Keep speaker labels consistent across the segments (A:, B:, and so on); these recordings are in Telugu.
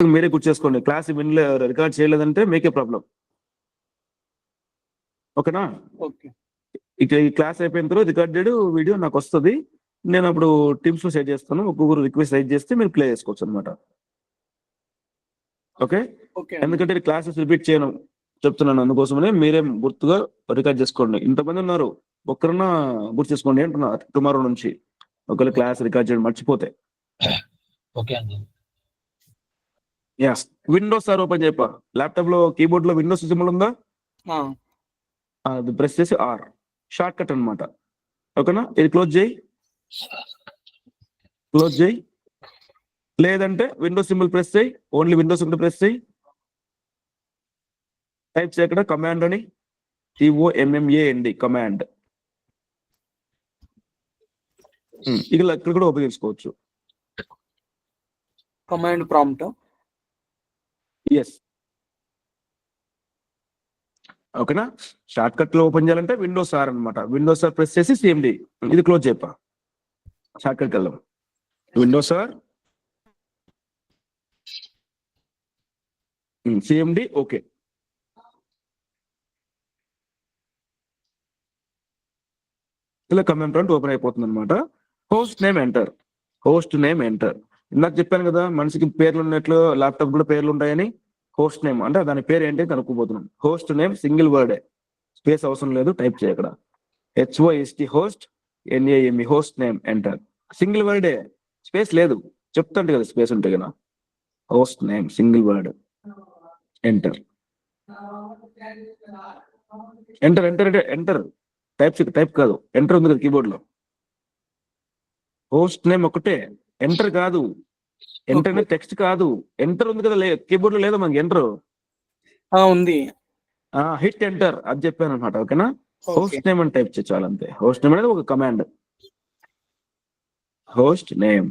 A: మీరే గుర్తు చేసుకోండి. క్లాస్ వినలే రికార్డ్ చేయలేదంటే మీకే ప్రాబ్లం. ఓకేనా?
B: ఓకే.
A: ఇక ఈ క్లాస్ అయిపోయిన తర్వాత రికార్డెడ్ వీడియో నాకు వస్తుంది. నేను అప్పుడు టీమ్స్ లో షేర్ చేస్తాను. ఒక్కొక్కరు రిక్వెస్ట్ రైజ్ చేస్తే మీరు ప్లే చేసుకోవచ్చు అనమాట. ఓకే? ఎందుకంటే క్లాసెస్ రిపీట్ చేయను చెప్తున్నాను, అందుకోసమనే మీరే గుర్తుగా రికార్డ్ చేసుకోండి. ఇంతమంది ఉన్నారు, ఒక్కరన్నా గుర్తు చేసుకోండి అంటున్నా టుమారో నుంచి. ఒకవేళ క్లాస్ రికార్డ్ చేయడం మర్చిపోతే.
C: ఓకే అండి.
A: యస్. విండోస్ సార్ ఓపెన్ చేయప్ప. ల్యాప్టాప్ లో కీబోర్డ్ లో విండోస్ సింబల్ ఉందా? అది ప్రెస్ చేసి ఆర్ షార్ట్ కట్ అనమాట. ఓకేనా? ఇది క్లోజ్ చేయి, క్లోజ్ చేయి. లేదంటే విండోస్ సింబల్ ప్రెస్ చేయి, ఓన్లీ విండోస్ ఉంటే ప్రెస్ చేయి. టైప్ చేయక్కడ కమాండ్ అని, COMMAND కమాండ్. ఇక్కడ కూడా ఓపెన్ చేసుకోవచ్చు.
B: Command prompt.
A: ఎస్. ఓకేనా? షార్ట్ కట్ లో ఓపెన్ చేయాలంటే విండోస్ ఆర్ అనమాట. విండోస్ ఆర్ ప్రెస్ చేసి CMD. ఇది క్లోజ్ చేయప్ప. షార్ట్ కట్ వెళ్దాం. Windows R, CMD. ఓకే. ఇలా కమాండ్ ప్రాంప్ట్ ఓపెన్ అయిపోతుంది అనమాట. Host name enter. Host name enter. ఇందాక చెప్పాను కదా, మనిషికి పేర్లు ఉన్నట్లు ల్యాప్టాప్ కూడా పేర్లు ఉంటాయని. హోస్ట్ నేమ్ అంటే దాని పేరు ఏంటి కనుక్కోబోతున్నాం. హోస్ట్ నేమ్ సింగిల్ వర్డే, స్పేస్ అవసరం లేదు. టైప్ చేయ ఇక్కడ HOST host NAME host name enter. Single వర్డే, స్పేస్ లేదు. చెప్తాంటే కదా స్పేస్ ఉంటే కదా. Host name single word enter. Enter enter enter. Type కాదు, ఎంటర్ ఉంది కదా కీబోర్డ్ లో. హోస్ట్ నేమ్ ఒకటే, ఎంటర్ కాదు. ఎంటర్ అనేది టెక్స్ట్ కాదు, ఎంటర్ ఉంది కదా కీబోర్డ్ లో లేదా మనకి ఎంటర్
B: ఉంది.
A: హిట్ ఎంటర్ అది చెప్పాను అనమాట. ఓకేనా? హోస్ట్ నేమ్ అని టైప్ చేయాలి అంతే. హోస్ట్ నేమ్ అనేది ఒక కమాండ్. హోస్ట్ నేమ్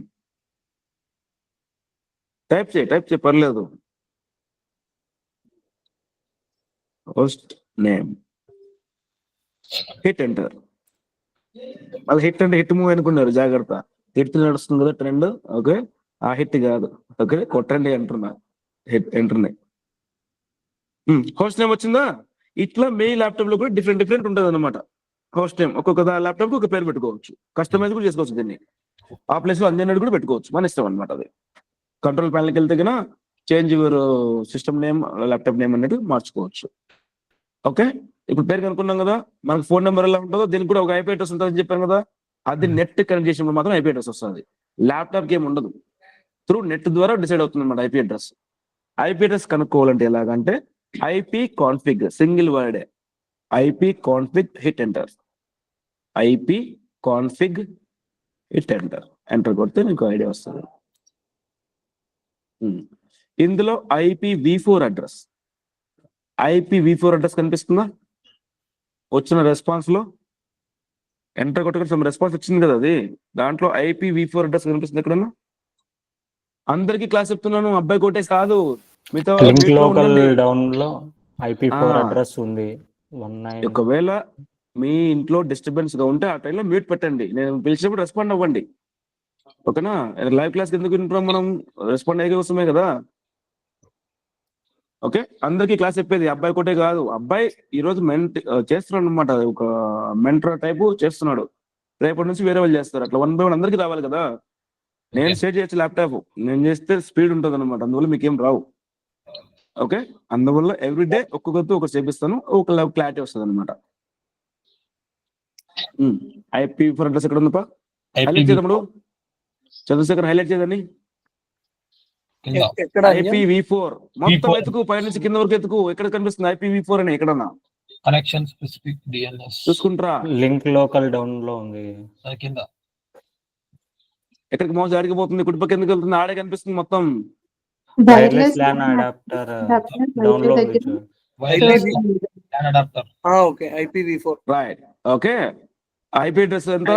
A: టైప్ చేయి పర్లేదు. Host name hit enter. మళ్ళీ హిట్ అంటే హిట్ మూవ్ అనుకున్నారు, జాగ్రత్త. హిట్ నడుస్తుంది కదా ట్రెండ్. ఓకే, ఆ హిట్ కాదు. ఓకే, కొట్టండి అంటున్నా. హిట్ ఎంటర్నే. హోస్ట్ నేమ్ వచ్చిందా? ఇట్లా మీ ల్యాప్టాప్ లో కూడా డిఫరెంట్ ఉంటుంది అనమాట. హోస్ట్ నేమ్ ఒక్కొక్క ల్యాప్టాప్ ఒక పేరు పెట్టుకోవచ్చు. కస్టమైజ్ కూడా చేసుకోవచ్చు దీన్ని. ఆ ప్లేస్ లో అంజనెడ్ కూడా పెట్టుకోవచ్చు, మన ఇష్టం అనమాట. అది కంట్రోల్ ప్యానల్కి వెళ్తే కన్నా change your system name, laptop name అనేది మార్చుకోవచ్చు. ఓకే, ఇప్పుడు పేరు కనుక్కున్నాం కదా. మనకు ఫోన్ నెంబర్ ఎలా ఉంటుందో దీనికి కూడా ఒక IP అడ్రస్ ఉంటుందని చెప్పాను కదా. అది నెట్ కనెక్ట్ చేసినప్పుడు మాత్రం IP అడ్రస్ వస్తుంది. ల్యాప్టాప్కి ఏమి ఉండదు. త్రూ నెట్ ద్వారా డిసైడ్ అవుతుంది అనమాట IP అడ్రస్. IP అడ్రస్ కనుక్కోవాలంటే ఎలాగంటే IP కాన్ఫిగ్ సింగిల్ వర్డే. IP config hit enter. IP config hit enter. Enter కొడితే మీకు ఐడియా వస్తుంది. ఇందులో IPv4 అడ్రస్. IPv4 అడ్రస్ కనిపిస్తుందా? వచ్చిన రెస్పాన్స్ లో ఎంటర్ కొట్టుకుని రెస్పాన్స్ వచ్చింది కదా, అది దాంట్లో IPv4 అడ్రస్ కనిపిస్తుంది ఎక్కడన్నా? అందరికి క్లాస్ చెప్తున్నాను, అబ్బాయి కొట్టేసి కాదు. మీతో
D: డౌన్ లో IP4 అడ్రస్ ఉంది.
A: ఒకవేళ మీ ఇంట్లో డిస్టర్బెన్స్ గా ఉంటే ఆ టైంలో మ్యూట్ పెట్టండి. నేను పిలిచినప్పుడు రెస్పాండ్ అవ్వండి. ఓకేనా? లైవ్ క్లాస్ ఎందుకు వింటున్నాం మనం? రెస్పాండ్ అయ్యే కోసమే కదా. ఓకే, అందరికీ క్లాస్ చెప్పేది అబ్బాయి కొట్టే కాదు. అబ్బాయి ఈ రోజు చేస్తున్నాడు అనమాట, ఒక మెంటర్ టైపు చేస్తున్నాడు. రేపటి నుంచి వేరే వాళ్ళు చేస్తారు. అట్లా 1 by 1 అందరికీ రావాలి కదా. నేను షేర్ చేయొచ్చు ల్యాప్టాప్, నేను చేస్తే స్పీడ్ ఉంటుంది అనమాట. అందువల్ల మీకేం రావు. ఓకే, అందువల్ల ఎవ్రీడే ఒక్కొక్కరితో ఒకటి చేపిస్తాను, ఒక క్లారిటీ వస్తుంది అనమాట. IP4 అడ్రస్ ఎక్కడ ఉందప్ప? హైలైట్ చేద్దాం. చంద్రశేఖర్ హైలైట్ చేయండి. IPv4 మొత్తం ఎత్తుకు, పై నుంచి కింద వరకు ఎత్తుకు. ఎక్కడ కనిపిస్తుంది IPv4 అని? ఎక్కడన్నా
C: కనెక్షన్ స్పెసిఫిక్ DNS
A: చూసుకుంటారా?
D: లింక్ లోకల్ డౌన్ లో ఉంది
C: కింద.
A: ఎక్కడికి మౌస్ ఆడిపోతుంది, కుడిపక్క ఎందుకు వెళ్తుంది? ఆడే కనిపిస్తుంది మొత్తం.
D: వైర్లెస్ LAN అడాప్టర్ డౌన్ లో ఉంది.
C: Wireless LAN adapter.
B: Okay, IPv4
A: right. Okay, IP address ఎంత?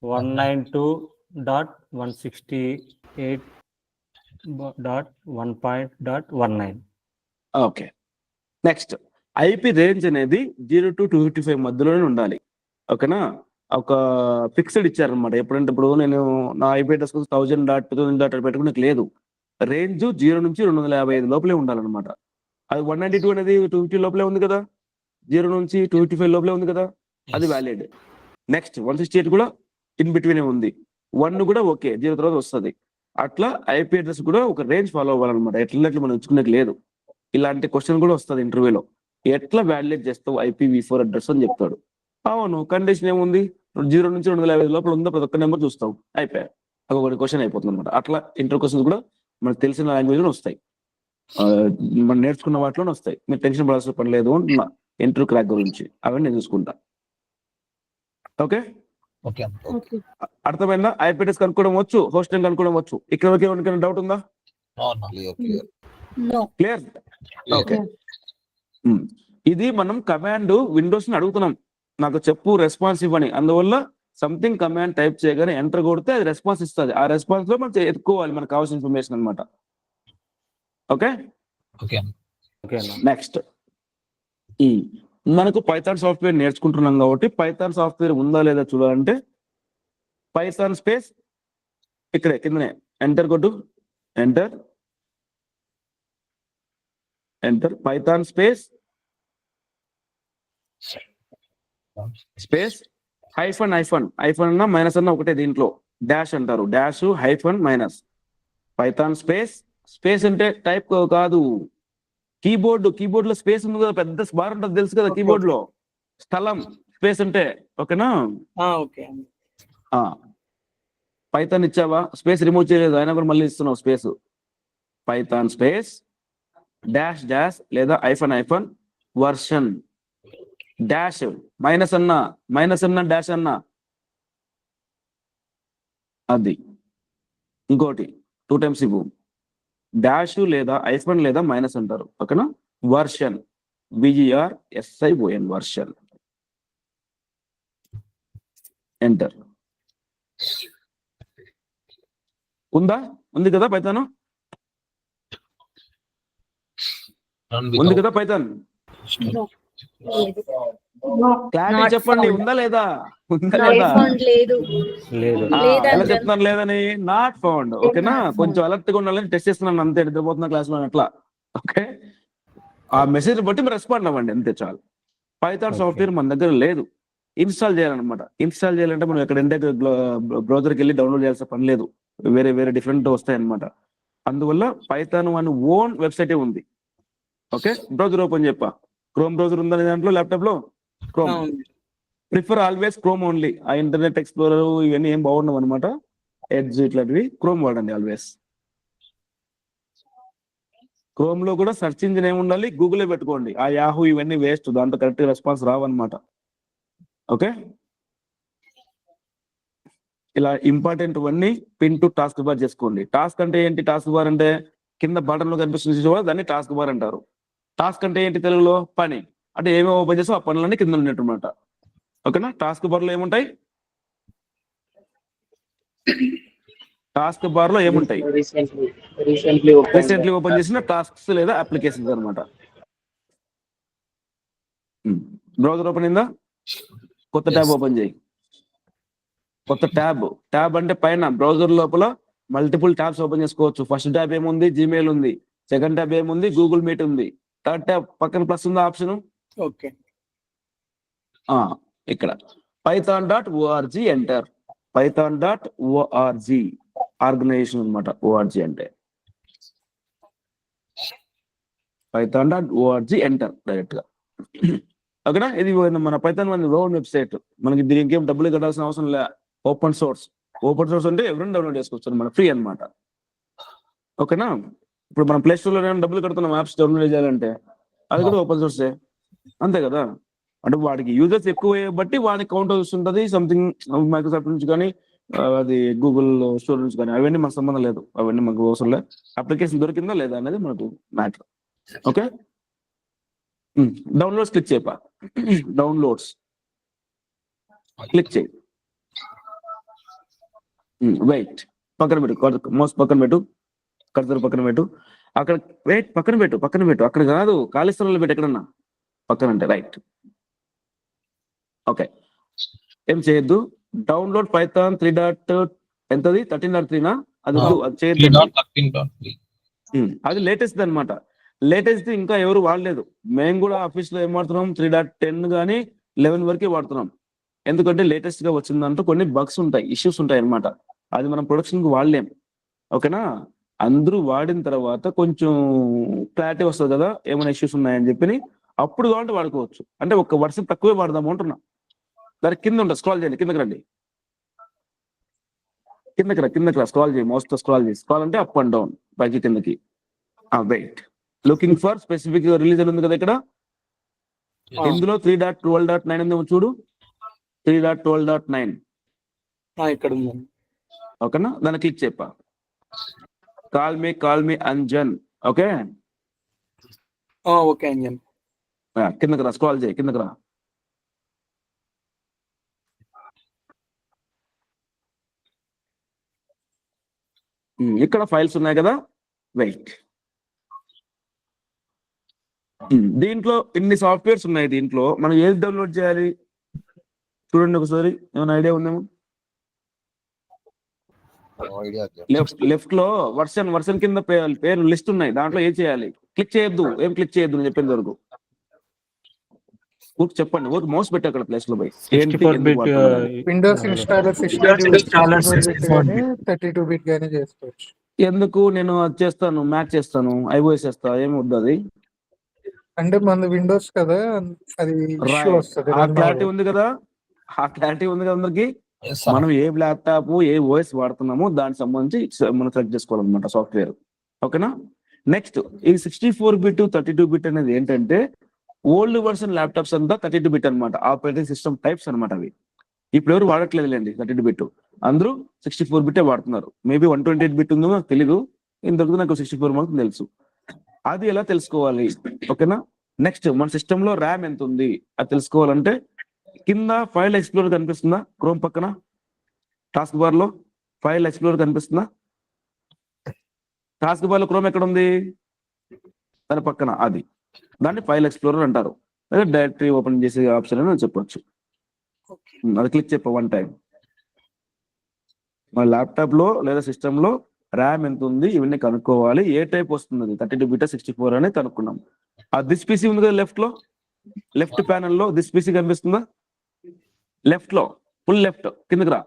D: 192.168.1.19.
A: ఓకే, నెక్స్ట్ IP రేంజ్ అనేది 0 to 255 మధ్యలోనే ఉండాలి. ఓకేనా? ఒక ఫిక్స్డ్ ఇచ్చారనమాట. ఎప్పుడంటే ఇప్పుడు నేను నా IP అడ్రస్ 1000.2000 పెట్టుకునే లేదు. రేంజ్ 0 నుంచి 255 లోపలే ఉండాలన్నమాట. అది 192 అనేది 250 లోపలే ఉంది కదా, 0 నుంచి 255 లోపలే ఉంది కదా, అది వ్యాలిడ్. నెక్స్ట్ 168 కూడా ఇన్ బిట్వీనే ఉంది, 1 కూడా ఓకే, 0 తర్వాత వస్తుంది. అట్లా ఐపీ అడ్రస్ కూడా ఒక రేంజ్ ఫాలో అవ్వాలన్నమాట. ఎట్లా మనం ఎంచుకునేది లేదు. ఇలాంటి క్వశ్చన్ కూడా వస్తుంది ఇంటర్వ్యూలో, ఎట్లా వ్యాలిడేట్ చేస్తావు IPv4 అడ్రస్ అని చెప్తాడు. అవును, కండిషన్ ఏముంది, 0 నుంచి 255 లోపల ఉందో ప్రతి ఒక్క నెంబర్ చూస్తావు, అయిపోయా, ఒక క్వశ్చన్ అయిపోతుంది అనమాట. అట్లా ఇంటర్ క్వశ్చన్స్ కూడా మనకు తెలిసిన లాంగ్వేజ్ లో వస్తాయి, మనం నేర్చుకున్న వాటిలోనే వస్తాయి. మీరు టెన్షన్ పడాల్సిన పని లేదు అంటున్నా ఇంటర్ క్రాక్ గురించి, అవన్నీ నేను చూసుకుంటా. ఓకే,
C: ఓకే అన్న.
A: అర్థమైందా? ఐపీ అడ్రస్ కనుక్కోవడం వచ్చు, హోస్టింగ్ కనుక్కోవడం వచ్చు. ఇక్కడ వరకు ఎవరికైనా డౌట్ ఉందా? క్లియర్? ఓకే. ఇది మనం కమాండ్ విండోస్ ని అడుగుతున్నాం, నాకు చెప్పు రెస్పాన్స్ ఇవ్వని. అందువల్ల సంథింగ్ కమాండ్ టైప్ చేయగానే ఎంటర్ కొడితే అది రెస్పాన్స్ ఇస్తుంది. ఆ రెస్పాన్స్ లో మనం ఎత్తుకోవాలి మనకు కావాల్సిన ఇన్ఫర్మేషన్ అనమాట. ఓకే, నెక్స్ట్ మనకు పైథాన్ సాఫ్ట్వేర్ నేర్చుకుంటున్నాం కాబట్టి పైథాన్ సాఫ్ట్వేర్ ఉందా లేదా చూడాలంటే పైథాన్ స్పేస్ ఇక్కడే కిందనే ఎంటర్ కొట్టు, ఎంటర్ పైథాన్ స్పేస్ హైఫన్ అన్న మైనస్ అన్న ఒకటే, దీంట్లో డాష్ అంటారు, dash hyphen minus. Python space అంటే టైప్ కాదు, కీబోర్డ్ లో స్పేస్ ఉంది కదా, పెద్ద బార్ ఉంటుంది తెలుసు కదా కీబోర్డ్ లో, స్థలం స్పేస్ అంటే. ఓకేనా?
B: ఓకే.
A: పైథాన్ ఇచ్చావా, స్పేస్ రిమూవ్ చేయలేదు, అయినా కూడా మళ్ళీ ఇస్తున్నావు స్పేస్. పైథాన్ స్పేస్ డాష్ లేదా ఐఫన్ వర్షన్ డాష్ మైనస్ అన్న డాష్ అన్న, అది ఇంకోటి 2 times ఇవ్వు. డాష్ లేదా ఐఫన్ లేదా మైనస్ అంటారు. ఓకేనా? Version VERSION version, enter. ఉంది కదా పైథాన్, ఉంది కదా పైథాన్? క్లారిటీ చెప్పండి, ఉందా లేదా? ఎలా చెప్తున్నాను లేదని? Not found. ఓకేనా? కొంచెం అలర్ట్ గా ఉండాలని టెస్ట్ చేస్తున్నాను అంతే, నిద్రపోతున్న క్లాస్ లో అట్లా. ఓకే, ఆ మెసేజ్ బట్టి మీరు రెస్పాండ్ అవ్వండి అంతే చాలు. పైథాన్ సాఫ్ట్వేర్ మన దగ్గర లేదు, ఇన్స్టాల్ చేయాలన్నమాట. ఇన్స్టాల్ చేయాలంటే మనం ఎక్కడంటే బ్రౌజర్కి వెళ్ళి డౌన్లోడ్ చేయాల్సిన పని లేదు, వేరే డిఫరెంట్ వస్తాయి అనమాట. అందువల్ల పైథాన్ వన్ ఓన్ వెబ్సైటే ఉంది. ఓకే, బ్రౌజర్ ఓపెన్ చెప్పా, క్రోమ్ బ్రౌజర్ ఉందని దాంట్లో ల్యాప్టాప్ లో, chrome. Prefer always chrome only. ఆ ఇంటర్నెట్ ఎక్స్ప్లోరర్ ఇవన్నీ ఏం బాగుండవు అనమాట, ఎడ్జ్ ఇట్లాంటివి. క్రోమ్ వాడండి ఆల్వేస్. క్రోమ్ లో కూడా సెర్చ్ ఇంజిన్ ఏమి ఉండాలి, గూగులే పెట్టుకోండి. ఆ యాహూ ఇవన్నీ వేస్ట్, దాంట్లో కరెక్ట్ రెస్పాన్స్ రావన్నమాట. ఓకే, ఇలా ఇంపార్టెంట్ అన్నీ పిన్ టు టాస్క్ బార్ చేసుకోండి. టాస్క్ అంటే ఏంటి? టాస్క్ బార్ అంటే కింద బటన్ లో కనిపిస్తుంది దాన్ని టాస్క్ బార్ అంటారు. టాస్క్ అంటే ఏంటి తెలుగులో? పని. అంటే ఏమేమి ఓపెన్ చేసో ఆ పనులన్నీ కింద ఉన్నట్టు అనమాట. ఓకేనా? టాస్క్ బార్ లో ఏముంటాయి? టాస్క్ బార్ లో ఏముంటాయి? రీసెంట్లీ ఓపెన్ చేసిన టాస్క్స్ లేదా అప్లికేషన్స్ అనమాట. బ్రౌజర్ ఓపెన్ అయిందా? కొత్త ట్యాబ్ ఓపెన్ చేయి. కొత్త ట్యాబ్ అంటే పైన బ్రౌజర్ లోపల మల్టిపుల్ ట్యాబ్స్ ఓపెన్ చేసుకోవచ్చు. ఫస్ట్ ట్యాబ్ ఏముంది? జీమెయిల్ ఉంది. సెకండ్ ట్యాబ్ ఏముంది? గూగుల్ మీట్ ఉంది. థర్డ్ ట్యాబ్ పక్కన ప్లస్ ఉందా ఆప్షన్?
B: ఓకే,
A: ఇక్కడ python.org ఎంటర్. python.org ఆర్గనైజేషన్ అనమాట. ORG అంటే python.org ఎంటర్ డైరెక్ట్ గా. ఓకేనా? ఇది మన పైథాన్ వన్ ఓన్ వెబ్సైట్. మనకి దీనికి ఏం డబ్బులు కట్టాల్సిన అవసరం లే. ఓపెన్ సోర్స్ అంటే ఎవరైనా డౌన్లోడ్ చేసుకోవచ్చు అనమాట, ఫ్రీ అనమాట. ఓకేనా? ఇప్పుడు మనం ప్లే స్టోర్ లో డబ్బులు కడుతున్నాం యాప్స్ డౌన్లోడ్ చేయాలంటే, అది కూడా ఓపెన్ సోర్సే, అంతే కదా? అంటే వాడికి యూజర్స్ ఎక్కువ బట్టి వాడికి కౌంట్ వస్తుంటది. సంథింగ్ మైక్రోసాఫ్ట్ నుంచి కానీ అది గూగుల్ స్టోర్ నుంచి కానీ, అవన్నీ మనకు సంబంధం లేదు, అవన్నీ మనకు అవసరం లేదు. అప్లికేషన్ దొరికిందా లేదా అనేది మనకు మ్యాటర్. ఓకే, డౌన్లోడ్స్ క్లిక్ చేయపా. డౌన్లోడ్స్ క్లిక్ చేయి. వెయిట్, పక్కన పెట్టు, మౌస్ పక్కన పెట్టు, కర్సర్ పక్కన పెట్టు. అక్కడ వెయిట్, పక్కన పెట్టు. అక్కడ కాదు, ఖాళీ స్థలంలో పెట్టు, ఎక్కడన్నా పక్కన అంటే. Right, okay. ఏం చేయొద్దు. Download Python 3. ఎంతది? 13.3నా? అది చేయొద్దు. అది లేటెస్ట్ అన్నమాట. లేటెస్ట్ ఇంకా ఎవరు వాడలేదు. మేము కూడా ఆఫీస్ లో ఏం వాడుతున్నాం, 3.10 కానీ 11 వరకే వాడుతున్నాం. ఎందుకంటే లేటెస్ట్ గా వచ్చిందంటూ కొన్ని బగ్స్ ఉంటాయి, ఇష్యూస్ ఉంటాయి అన్నమాట. అది మనం ప్రొడక్షన్ కి వాడలేం. ఓకేనా, అందరూ వాడిన తర్వాత కొంచెం క్లారిటీ వస్తుంది కదా ఏమైనా ఇష్యూస్ ఉన్నాయని చెప్పి, అప్పుడు కావాలంటే వాడుకోవచ్చు. అంటే ఒక వర్షన్ తక్కువే వాడదాము అంటున్నా. దాని కింద ఉంటుంది, స్క్రాల్ చేయండి, కిందకి రండి, కిందకి రా, స్క్రాల్ చేయి, మౌస్ తో స్క్రాల్ చేయి. స్క్రాల్ అంటే అప్ అండ్ డౌన్, పైకి కిందకి. Wait, looking for specific religion ఉంది కదా ఇక్కడ. ఇందులో 3.12.9 ఉందేమో చూడు, 3.12.9.
B: ఇక్కడ ఉందండి.
A: ఓకేనా, దాన్ని క్లిక్ చెప్పా. Call me Anjan. Okay,
B: okay Anjan.
A: కిందకి రా, స్క్రాల్ చేయి, కిందకి రా. ఇక్కడ ఫైల్స్ ఉన్నాయి కదా, వెయిట్. దీంట్లో ఇన్ని సాఫ్ట్వేర్స్ ఉన్నాయి. దీంట్లో మనం ఏది డౌన్లోడ్ చేయాలి చూడండి ఒకసారి, ఏమైనా ఐడియా ఉందేమో. లెఫ్ట్ లో వర్షన్ కింద పేరు లిస్ట్ ఉన్నాయి, దాంట్లో ఏం చేయాలి? క్లిక్ చేయొద్దు, ఏం క్లిక్ చేయొద్దు నేను చెప్పేంత వరకు. చెప్పండి, ఓకే, మౌస్ పెట్టి అక్కడ ప్లేస్ లో పోయి.
D: 64-bit
E: విండోస్ ఇన్స్టాలర్ 32-bit గానే చేసుకోవచ్చు.
A: ఎందుకు నేను అది చేస్తాను, మ్యాచ్ చేస్తాను, ఐఓఎస్ చేస్తా, ఏమి వద్దు అది.
E: అంటే మన విండోస్ కదా, అది ఇష్యూ వస్తుంది.
A: ఆ క్లారిటీ ఉంది కదా, అందరికి.
C: Yes, sir.
A: మనం ఏ ల్యాప్టాప్ ఏ ఓఎస్ వాడుతున్నామో దానికి సంబంధించి మనం సెలెక్ట్ చేసుకోవాలన్నమాట సాఫ్ట్వేర్. ఓకేనా, నెక్స్ట్ ఈ 64-bit 32-bit అనేది ఏంటంటే ఓల్డ్ వర్షన్ ల్యాప్టాప్స్ అంతా 32-bit అనమాట. ఆపరేటింగ్ సిస్టమ్ టైప్స్ అనమాట అవి. ఇప్పుడు ఎవరు వాడట్లేదులేండి 32-bit, అందరూ 64-bit వాడుతున్నారు. మేబీ 128-bit ఉందో నాకు తెలీదు, ఇంతకు నాకు 64 మాత్రం తెలుసు. అది ఎలా తెలుసుకోవాలి? ఓకేనా, నెక్స్ట్ మన సిస్టమ్ లో ర్యామ్ ఎంత ఉంది అది తెలుసుకోవాలంటే కింద ఫైల్ ఎక్స్ప్లోరర్ కనిపిస్తుందా, క్రోమ్ పక్కన టాస్క్ బార్ లో ఫైల్ ఎక్స్ప్లోరర్ కనిపిస్తుందా? టాస్క్ బార్ లో క్రోమ్ ఎక్కడ ఉంది? దాని పక్కన, అది దాన్ని ఫైల్ ఎక్స్ప్లోరర్ అంటారు. లేదా డైరెక్టరీ ఓపెన్ చేసే ఆప్షన్ అని చెప్పొచ్చు. అది క్లిక్ చెప్ప 1 టైం. మన ల్యాప్టాప్ లో లేదా సిస్టమ్ లో ర్యామ్ ఎంత ఉంది ఇవన్నీ కనుక్కోవాలి. ఏ టైప్ వస్తుంది, 32-bit 64 అని కనుక్కున్నాం. ఆ దిస్ పీసీ ఉంది కదా లెఫ్ట్ లో, లెఫ్ట్ ప్యానెల్ లో దిస్ పీసీ కనిపిస్తుందా? లెఫ్ట్ లో ఫుల్ లెఫ్ట్ కిందకి రా,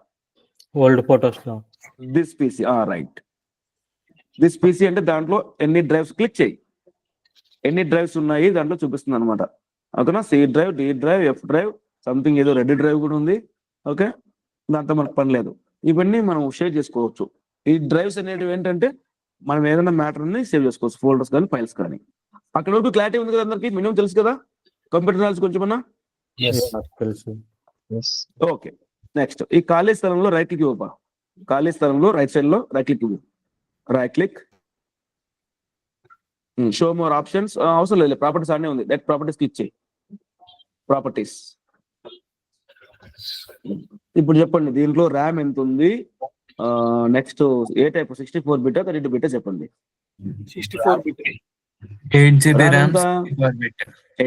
D: ఓల్డ్ ఫోటోస్ లో
A: this PC. Right, this PC అంటే దాంట్లో ఎన్ని డ్రైవ్స్ క్లిక్ చేయి, ఎన్ని డ్రైవ్స్ ఉన్నాయి దాంట్లో చూపిస్తుంది అనమాట. ఓకేనా, C drive, D drive, F drive, something ఏదో రెడ్ డ్రైవ్ కూడా ఉంది. ఓకే, దాంతో మనకు పని లేదు. ఇవన్నీ మనం షేర్ చేసుకోవచ్చు. ఈ డ్రైవ్స్ అనేటివి ఏంటంటే మనం ఏదైనా మ్యాటర్ ని సేవ్ చేసుకోవచ్చు, ఫోల్డర్స్ కానీ ఫైల్స్ కానీ. అక్కడ వరకు క్లారిటీ ఉంది కదా అందరికి, మినిమం తెలుసు కదా కంప్యూటర్ నాలెడ్జ్ కొంచెమన్నా.
C: Yes.
D: తెలుసు.
A: ఓకే, నెక్స్ట్ ఈ ఖాళీ స్థలంలో రైట్ క్లిక్ ఇవ్వపా. ఖాళీ స్థలంలో రైట్ సైడ్ లో రైట్ క్లిక్ ఇవ్వు. Right click, show more options. అవసరం లేదు, ప్రాపర్టీస్ అనే ఉంది, డైరెక్ట్ ప్రాపర్టీస్ క్లిక్ చేయి. ప్రాపర్టీస్. ఇప్పుడు చెప్పండి దీంట్లో ర్యామ్ ఎంత ఉంది, నెక్స్ట్ ఏ టైప్, 64-bit 32-bit చెప్పండి.
B: 64-bit.
F: 8 GB RAM,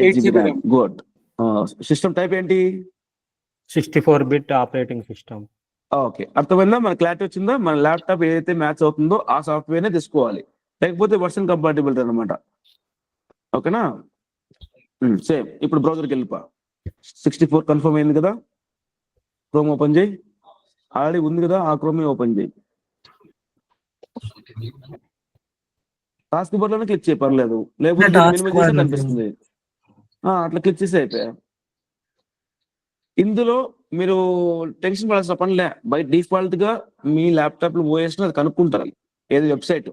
B: 8 GB RAM.
A: Good. System type ఏంటి?
D: 64-bit operating system.
A: ఓకే, అర్థమైందా? మన క్లారిటీ వచ్చిందా? మన ల్యాప్టాప్ ఏదైతే మ్యాచ్ అవుతుందో ఆ సాఫ్ట్వేర్ నే తీసుకోవాలి, లేకపోతే వర్షన్ కంపాటిబిలిటీ అనమాట. ఓకేనా, సేమ్. ఇప్పుడు బ్రౌజర్కి వెళ్ళిపా. 64 కన్ఫర్మ్ అయింది కదా, క్రోమ్ ఓపెన్ చేయి. ఆల్రెడీ ఉంది కదా, ఆ క్రోమ్ ఓపెన్ చేయి. టాస్క్ బార్ లోనే క్లిక్ చేయి, పర్లేదు, లేకపోతే మినిమం చేస్తే కనిపిస్తుంది. అట్లా క్లిక్ చేసి అయిపోయా. ఇందులో మీరు టెన్షన్ పడాల్సిన పని లే. బై డిఫాల్ట్ గా మీ ల్యాప్టాప్ లో ఓఎస్ అది కనుక్కుంటారు, ఏది వెబ్సైట్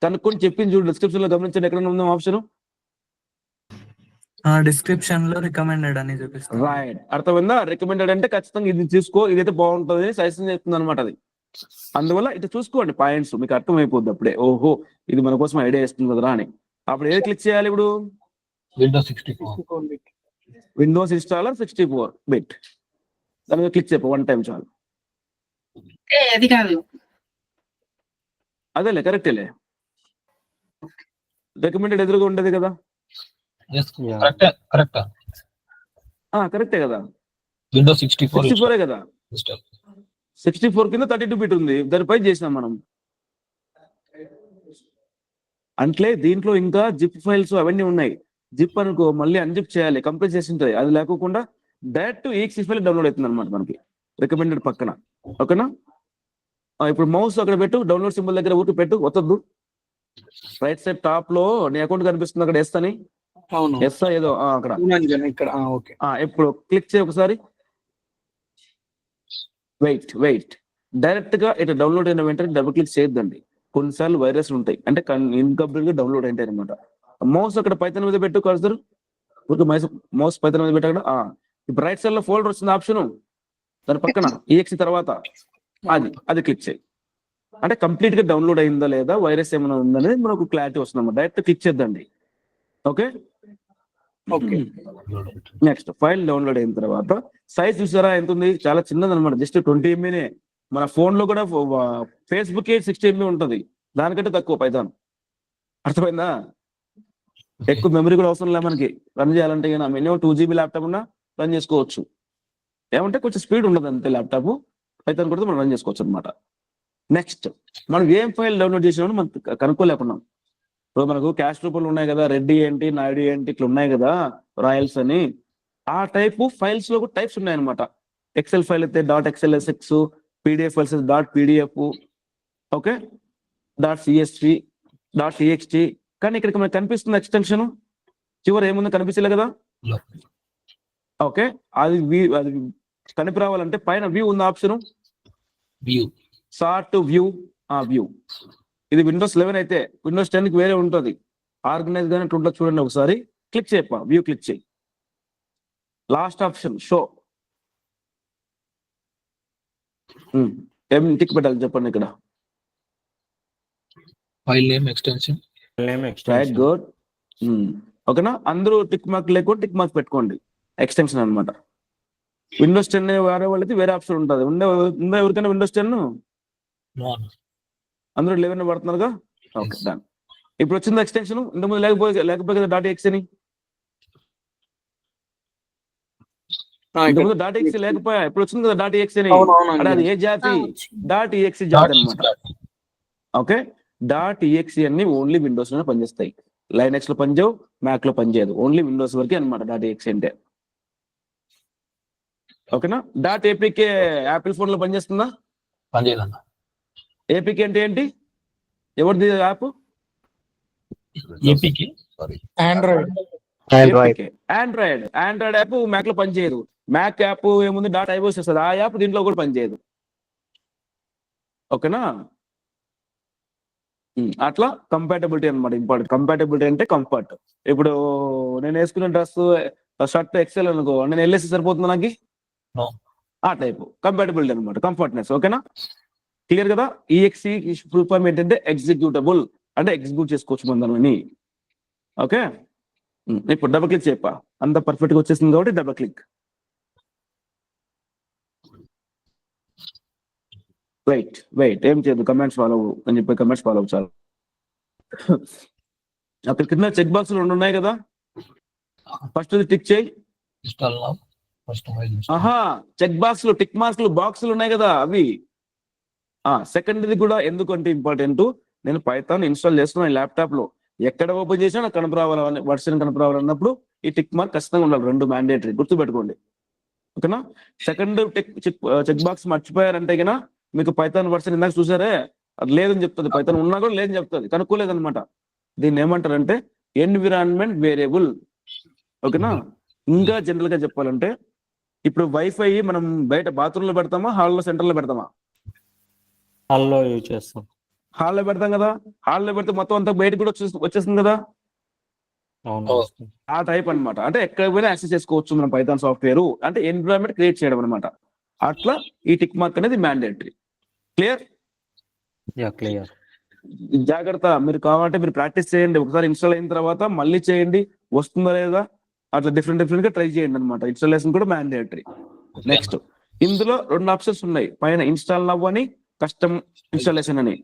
A: కనుక్కొని చెప్పింది చూడు. డిస్క్రిప్షన్ లో గమనించండి, ఎక్కడ ఉందో ఆప్షన్.
F: డిస్క్రిప్షన్ లో రికమెండెడ్ అని చూపిస్తుంది.
A: రైట్, అర్థమైందా? రికమెండెడ్ అంటే ఖచ్చితంగా ఇది తీసుకో, ఇదైతే బాగుంటుంది అని సజెషన్ చెప్తుంది అనమాట అది. అందువల్ల ఇట్లా చూసుకోండి పాయింట్స్, మీకు అర్థమైపోద్ది అప్పుడే, ఓహో ఇది మన కోసం ఐడియా ఇస్తుంది కదరా అని. అప్పుడు ఏది క్లిక్ చేయాలి ఇప్పుడు?
C: Windows 64.
B: 64-bit.
A: Windows installer 64-bit. దాని మీద క్లిక్ చెప్పు 1 టైం చాలు.
G: అది కాదు,
A: అదేలే, కరెక్టేలే. రికమెండెడ్ ఎదురుగా ఉండేది కదా.
C: Yes,
D: Yeah.
C: correct.
A: కరెక్టే కదా,
C: Windows 64
A: 64 కదా.
C: install.
A: 64 కింద 32-bit ఉంది, దానిపై చేసినాం మనం. అంటే దీంట్లో ఇంకా జిప్ ఫైల్స్ అవన్నీ ఉన్నాయి. జిప్ అనుకో మళ్ళీ అన్జిప్ చేయాలి, కంప్రెస్ చేసి ఉంటుంది. అది లేకోకుండా డైరెక్ట్ EXE ఫైల్ డౌన్లోడ్ అవుతుంది అనమాట మనకి రికమెండెడ్ పక్కన. ఓకేనా? ఇప్పుడు మౌస్ అక్కడ పెట్టు, డౌన్లోడ్ సింబల్ దగ్గర ఊరికి పెట్టు, వద్దొద్దు. రైట్ సైడ్ టాప్ లో నీ అకౌంట్ కనిపిస్తుంది అక్కడ ఎస్ అని,
B: అవును
A: ఎస్ ఏదో అక్కడ
B: పూనంజన్ ఇక్కడ ఓకే.
A: ఇప్పుడు క్లిక్ చేయి ఒకసారి. వెయిట్ డైరెక్ట్ గా ఇట్లా డౌన్లోడ్ అయిన వెంటనే డబుల్ క్లిక్ చేయొద్దండి. కొన్నిసార్లు వైరస్లు ఉంటాయి, అంటే ఇన్కంప్లీట్ గా డౌన్లోడ్ అయింటాయి అనమాట. మౌస్ అక్కడ పైథాన్ మీద పెట్టు కర్సర్, ఊరికి మౌస్ పైథాన్ మీద పెట్టు అక్కడ. ఇప్పుడు రైట్ సైడ్ లో ఫోల్డర్ వస్తుంది ఆప్షన్, దాని పక్కన EXE తర్వాత అది క్లిక్ చేయి. అంటే కంప్లీట్ గా డౌన్లోడ్ అయిందా లేదా, వైరస్ ఏమైనా ఉందనేది మనకు క్లారిటీ వస్తుంది. డైరెక్ట్ క్లిక్ చేద్దండి. ఓకే. నెక్స్ట్ ఫైల్ డౌన్లోడ్ అయిన తర్వాత సైజ్ చూసారా ఎంత ఉంది, చాలా చిన్నది అనమాట, జస్ట్ 20 MB. మన ఫోన్ లో కూడా ఫేస్బుక్ 60 MB ఉంటుంది, దానికంటే తక్కువ పైథాన్. అర్థమైందా? ఎక్కువ మెమరీ కూడా అవసరం లేదు మనకి రన్ చేయాలంటే. మినిమం 2 GB ల్యాప్టాప్ ఉన్నా రన్ చేసుకోవచ్చు. ఏమంటే కొంచెం స్పీడ్ ఉండదు అంతే ల్యాప్టాప్. పైథాన్ కూడా మనం రన్ చేసుకోవచ్చు అనమాట. నెక్స్ట్ మనం ఏం ఫైల్ డౌన్లోడ్ చేసినా మనం కనుక్కోలేకున్నాం. ఇప్పుడు మనకు క్యాష్ రూపంలో ఉన్నాయి కదా, రెడ్డి ఏంటి, నాయుడు ఏంటి, ఇట్లా ఉన్నాయి కదా, రాయల్స్ అని. ఆ టైపు ఫైల్స్ లో కూడా టైప్స్ ఉన్నాయన్నమాట. ఎక్సెల్ ఫైల్ అయితే .xlsx, PDF files .pdf, okay, .csv, .txt. కానీ ఇక్కడికి మనకు కనిపిస్తుంది ఎక్స్టెన్షన్ చివరి ఏముందో కనిపిస్తలే కదా. ఓకే, అది కనిపి రావాలంటే పైన వ్యూ ఉంది ఆప్షన్, సార్ట్ వ్యూ. ఇది Windows 11 అయితే, Windows 10 కి వేరే ఉంటుంది, ఆర్గనైజ్ గానే ఉంటుంది. చూడండి ఒకసారి, క్లిక్ చేయప్ప, వ్యూ క్లిక్ చేయి. Last option show. ఏం టిక్ పెట్టాలి చెప్పండి ఇక్కడ.
C: File name extension.
A: Right, good. ఓకేనా? అందరూ టిక్ మార్క్ లేకుండా టిక్ మార్క్ పెట్టుకోండి, ఎక్స్టెన్షన్ అనమాట. Windows 10 వాడే వాళ్ళకి వేరే ఆప్షన్ ఉంటుంది. ఉందా ఎవరికైనా Windows 10? అందరూ 11 పడుతున్నారుగా. Okay, done. ఇప్పుడు వచ్చింది ఎక్స్టెన్షన్, ఇంతకుముందు లేకపోతే కదా .exe అని. ఇంతకుముందు .exe లేకపోయా, ఇప్పుడు వచ్చింది కదా .exe అని. అంటే అది ఏ జాతి? .exe జాతి అనమాట. ఓకే, .exe అన్ని ఓన్లీ విండోస్ లోనే పనిచేస్తాయి. లైనక్స్ లో పనిచేయవు, మ్యాక్ లో పనిచేయదు, ఓన్లీ విండోస్ వరకే అనమాట .exe అంటే. ఓకేనా? .apk యాపిల్ ఫోన్ లో పనిచేస్తుందా?
C: పనిచేయాలన్నా.
A: APK అంటే ఏంటి? ఎవరిది app?
C: APK
E: Android.
A: Android app Mac లో పనిచేయదు. మ్యాక్ యాప్ ఏముంది, .ios వస్తుంది, ఆ యాప్ దీంట్లో కూడా పనిచేయదు. ఓకేనా? అట్లా కంపాటబిలిటీ అనమాట ఇంపార్టెంట్. కంపాటబిలిటీ అంటే కంఫర్ట్. ఇప్పుడు నేను వేసుకునే డ్రెస్ షర్ట్ ఎక్సెల్ అనుకో, నేను వెళ్ళేసి సరిపోతుంది నాకు, ఆ టైపు కంపాటబిలిటీ అనమాట, కంఫర్ట్నెస్. ఓకేనా? క్లియర్ కదా? EXE ఫుల్ ఫామ్ ఏంటంటే ఎగ్జిక్యూటబుల్, అంటే ఎగ్జిక్యూట్ చేసుకోవచ్చు మనం. ఓకే, ఇప్పుడు డబుల్ క్లిక్ చెప్పా, అంత పర్ఫెక్ట్ గా వచ్చేసింది కాబట్టి డబుల్ క్లిక్. వెయిట్ ఏం చేయదు, కమెంట్స్ ఫాలో అని చెప్పి కమెంట్స్ ఫాలో చాలు. అక్కడ కింద చెక్ బాక్స్ 2 ఉన్నాయి కదా, ఫస్ట్ టిక్ చేయి. చెక్ బాక్స్ లో టిక్ మార్క్స్ బాక్సులు ఉన్నాయి కదా అవి. సెకండ్ది కూడా ఎందుకంటే ఇంపార్టెంట్, నేను పైథాన్ ఇన్స్టాల్ చేస్తున్నాను ల్యాప్టాప్ లో, ఎక్కడ ఓపెన్ చేసినా నాకు కనపరావాలి, వర్షన్ కనపరావాలన్నప్పుడు ఈ టిక్ మార్క్ ఖచ్చితంగా ఉండాలి, 2 మ్యాండేటరీ, గుర్తుపెట్టుకోండి. ఓకేనా? సెకండ్ చెక్ బాక్స్ మర్చిపోయారంటే కన్నా మీకు పైథాన్ వర్షన్ ఇందాక చూసారే అది లేదని చెప్తుంది, పైథాన్ ఉన్నా కూడా లేదని చెప్తుంది, కనుక్కోలేదన్నమాట. దీన్ని ఏమంటారంటే ఎన్విరాన్మెంట్ వేరియబుల్. ఓకేనా? ఇంకా జనరల్ గా చెప్పాలంటే, ఇప్పుడు వైఫై మనం బయట బాత్రూమ్ లో పెడతామా, హాల్లో సెంటర్ లో పెడతామా?
H: హాల్లో యూజ్ చేస్తాం.
A: హాల్లో పెడతాం కదా, హాల్లో పెడితే మొత్తం అంతా బయటకు కూడా వచ్చేస్తుంది కదా. ఆ టైప్ అనమాట, అంటే ఎక్కడ పోయినా యాక్సెస్ చేసుకోవచ్చు మనం పైథాన్ సాఫ్ట్వేర్, అంటే ఎన్విరాన్మెంట్ క్రియేట్ చేయడం అనమాట. అట్లా ఈ టిక్ మార్క్ అనేది మ్యాండేటరీ. క్లియర్?
H: క్లియర్.
A: జాగ్రత్త, మీరు కావాలంటే మీరు ప్రాక్టీస్ చేయండి, ఒకసారి ఇన్స్టాల్ అయిన తర్వాత మళ్ళీ చేయండి, వస్తుందా లేదా అట్లా డిఫరెంట్ గా ట్రై చేయండి అనమాట. ఇన్స్టాలేషన్ కూడా మ్యాండేటరీ. నెక్స్ట్ ఇందులో 2 ఆప్షన్స్ ఉన్నాయి, పైన ఇన్స్టాల్ నవ్ అని, కస్టమ్ ఇన్స్టాలేషన్ అని.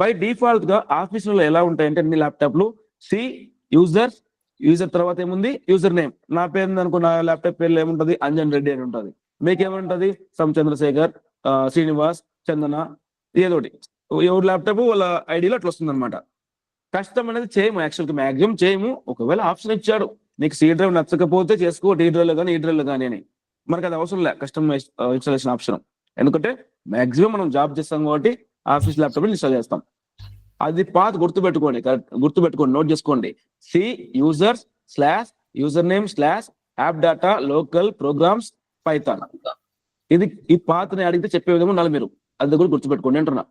A: బై డిఫాల్ట్ గా ఆఫీస్ లో ఎలా ఉంటాయంటే అన్ని ల్యాప్టాప్లు సి యూజర్ తర్వాత ఏముంది యూజర్ నేమ్. నా పేరు అనుకో, నా ల్యాప్టాప్ పేర్లు ఏముంటది, అంజన్ రెడ్డి అని ఉంటుంది. మీకేముంటది, సమ్ చంద్రశేఖర్, శ్రీనివాస్, చందన, ఏదోటి, ఎవరి ల్యాప్టాప్ వాళ్ళ ఐడిలో అట్లా వస్తుంది అనమాట. కష్టం అనేది చేయము, యాక్చువల్గా మాక్సిమం చేయము. ఒకవేళ ఆప్షన్ ఇచ్చాడు నీకు సి డ్రైవ్ నచ్చకపోతే చేసుకో డి డ్రైవ్ లో కానీ ఈ డ్రైవ్ లో కానీ అని, మనకు అది అవసరం లే కస్టమ్ ఇన్స్టాలేషన్ ఆప్షన్. ఎందుకంటే మాక్సిమం మనం జాబ్ చేస్తాం కాబట్టి ఆఫీస్ ల్యాప్టాప్ ఇన్స్టాల్ చేస్తాం. అది పాత్ గుర్తుపెట్టుకోండి, గుర్తుపెట్టుకోండి, నోట్ చేసుకోండి. C /username/app data local programs python. ఇది ఈ పాత్ని అడిగితే చెప్పే విధంగా ఉండాలి మీరు, అది కూడా గుర్తుపెట్టుకోండి అంటున్నా.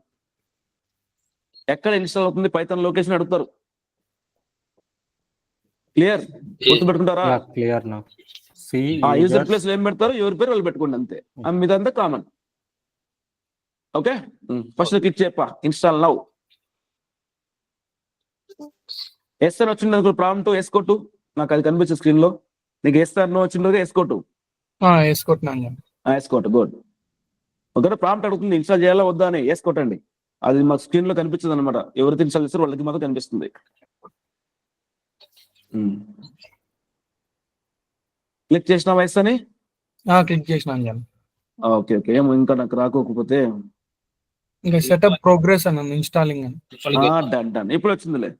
A: ఎక్కడ ఇన్స్టాల్ అవుతుంది పైథాన్ లొకేషన్ అడుగుతారు. క్లియర్? గుర్తుపెట్టుకుంటారా?
H: క్లియర్ నా సి
A: ఆ యూజర్ ప్లేస్ లో ఏం పెడతారు, ఎవరి పేరు వాళ్ళు పెట్టుకోండి అంతే, మీదంతా కామన్. ఓకే, ఫస్ట్ క్లిక్ చెప్పా ఇన్స్టాల్ నౌ. ఎస్ అని వచ్చింది అనుకో, ప్రాంప్ట్ వేసుకోటు, నాకు అది కనిపించే స్క్రీన్ లో. నీకు ఎస్ఆర్ నో వచ్చిందో వేసుకోటు,
B: వేసుకుంటున్నాను.
A: వేసుకోటు. గుడ్. ఒకవేళ ప్రాంప్ట్ అడుగుతుంది ఇన్స్టాల్ చేయాలా వద్దా అని, వేసుకోటండి. అది మాకు స్క్రీన్ లో కనిపించదు అనమాట, ఎవరైతే ఇన్స్టాల్ చేస్తారో వాళ్ళకి మాత్రం కనిపిస్తుంది. క్లిక్ చేసిన వయసు అని
B: క్లిక్ చేసినాను.
A: Okay okay. ఏమో ఇంకా నాకు రాకపోతే
B: ఇంకా సెటప్ ప్రోగ్రెస్ అన్నాను, ఇన్స్టాలింగ్ అని.
A: డన్ డన్, ఇప్పుడు వచ్చిందిలే.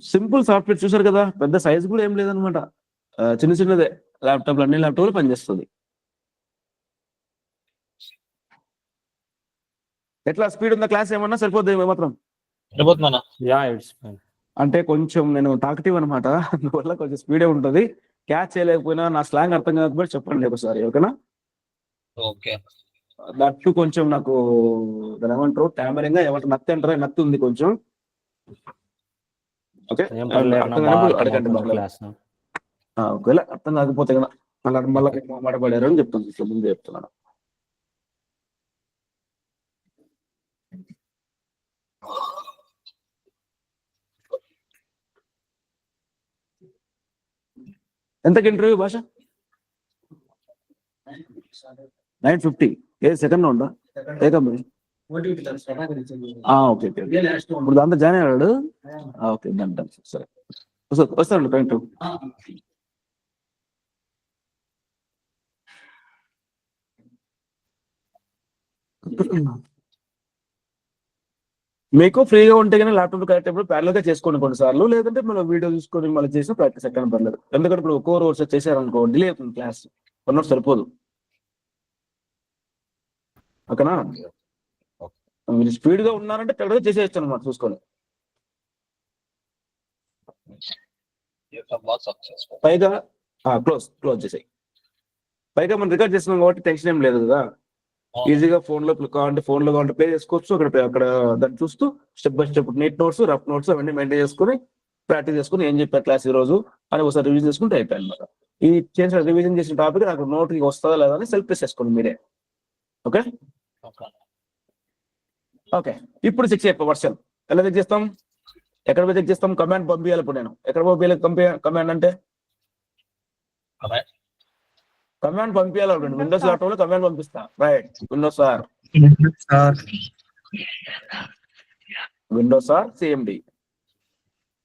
A: సింపుల్ సాఫ్ట్వేర్ చూసారు కదా, పెద్ద సైజ్ కూడా ఏం లేదనమాట, చిన్న చిన్నదే. ల్యాప్టాప్లు అన్ని ల్యాప్టాప్లు పనిచేస్తుంది. ఎట్లా స్పీడ్ ఉందా క్లాస్? ఏమన్నా సరిపోద్ది మాత్రం?
H: Yeah it's fine.
A: అంటే కొంచెం నేను టాకటివ్ అనమాట, అందువల్ల కొంచెం స్పీడే ఉంటుంది. క్యాచ్ చేయలేకపోయినా, నా స్లాంగ్ అర్థం కాకపోతే చెప్పండి ఒకసారి, ఓకేనా?
C: ఓకే.
A: దట్టు కొంచెం నాకు దాని ఏమంటారు, టామరింగ్ ఏమంటారు, నత్తి అంటారా, నత్తి ఉంది కొంచెం. ఓకే, అడగండి. ఒకవేళ అర్థం కాకపోతే కదా మళ్ళీ మాట్లాడబడారు అని చెప్తాను, ఇట్లా ముందే చెప్తున్నాను. ఎంతకి ఇంటర్వ్యూ భాష? 950. ఏది సెకండ్ రౌండా? ఏ కంపెనీ? Okay okay. ఇప్పుడు దాంతో జాయిన్ అయ్యాడు. ఓకే డన్ డన్, సరే వస్తాను థ్యాంక్ యూ. మీకు ఫ్రీగా ఉంటే కానీ ల్యాప్టాప్ కరెక్ట్ ఇప్పుడు ప్యారల్ గా చేసుకోండి కొన్నిసార్లు, లేదంటే మనం వీడియో చూసుకొని మళ్ళీ చేసిన ప్రాక్టీస్ ఎక్కడ పర్లేదు. ఎందుకంటే ఇప్పుడు ఒక్కో రోజు చేశారనుకో డిలే అవుతుంది క్లాస్, వన్ అవర్ సరిపోదు. ఓకేనా? మీరు స్పీడ్ గా ఉన్నారంటే పెద్దగా చేసేయచ్చు అనమాట చూసుకొని. పైగా క్లోజ్ చేసాయి. పైగా మనం రికార్డ్ చేస్తున్నాం కాబట్టి టెన్షన్ ఏం లేదు కదా, ఈజీగా ఫోన్ లో కావాలంటే ప్లే చేసుకోవచ్చు. అక్కడ దాన్ని చూస్తూ step by step neat notes, rough notes అవన్నీ మెయింటైన్ చేసుకుని ప్రాక్టీస్ చేసుకుని ఏం చెప్పారు క్లాస్ ఈ రోజు అని ఒకసారి రివిజన్ చేసుకుంటే అయిపోయాయి అనమాట. ఈ రివిజన్ చేసిన టాపిక్ నాకు నోట్ వస్తుందా లేదా అని సెల్ఫ్ టెస్ట్ చేసుకోండి మీరే. Okay okay. ఇప్పుడు చెక్ చెప్ప వర్షన్ ఎలా చెక్ చేస్తాం, ఎక్కడ పోయి చెక్ చేస్తాం? కమాండ్ పంపించాలి. ఇప్పుడు నేను ఎక్కడ పంపించాలి కమాండ్ అంటే? కమాండ్ పంపించాలి. విండోస్ ల్యాప్టాప్ లో కమాండ్ పంపిస్తా. Right, Windows R CMD.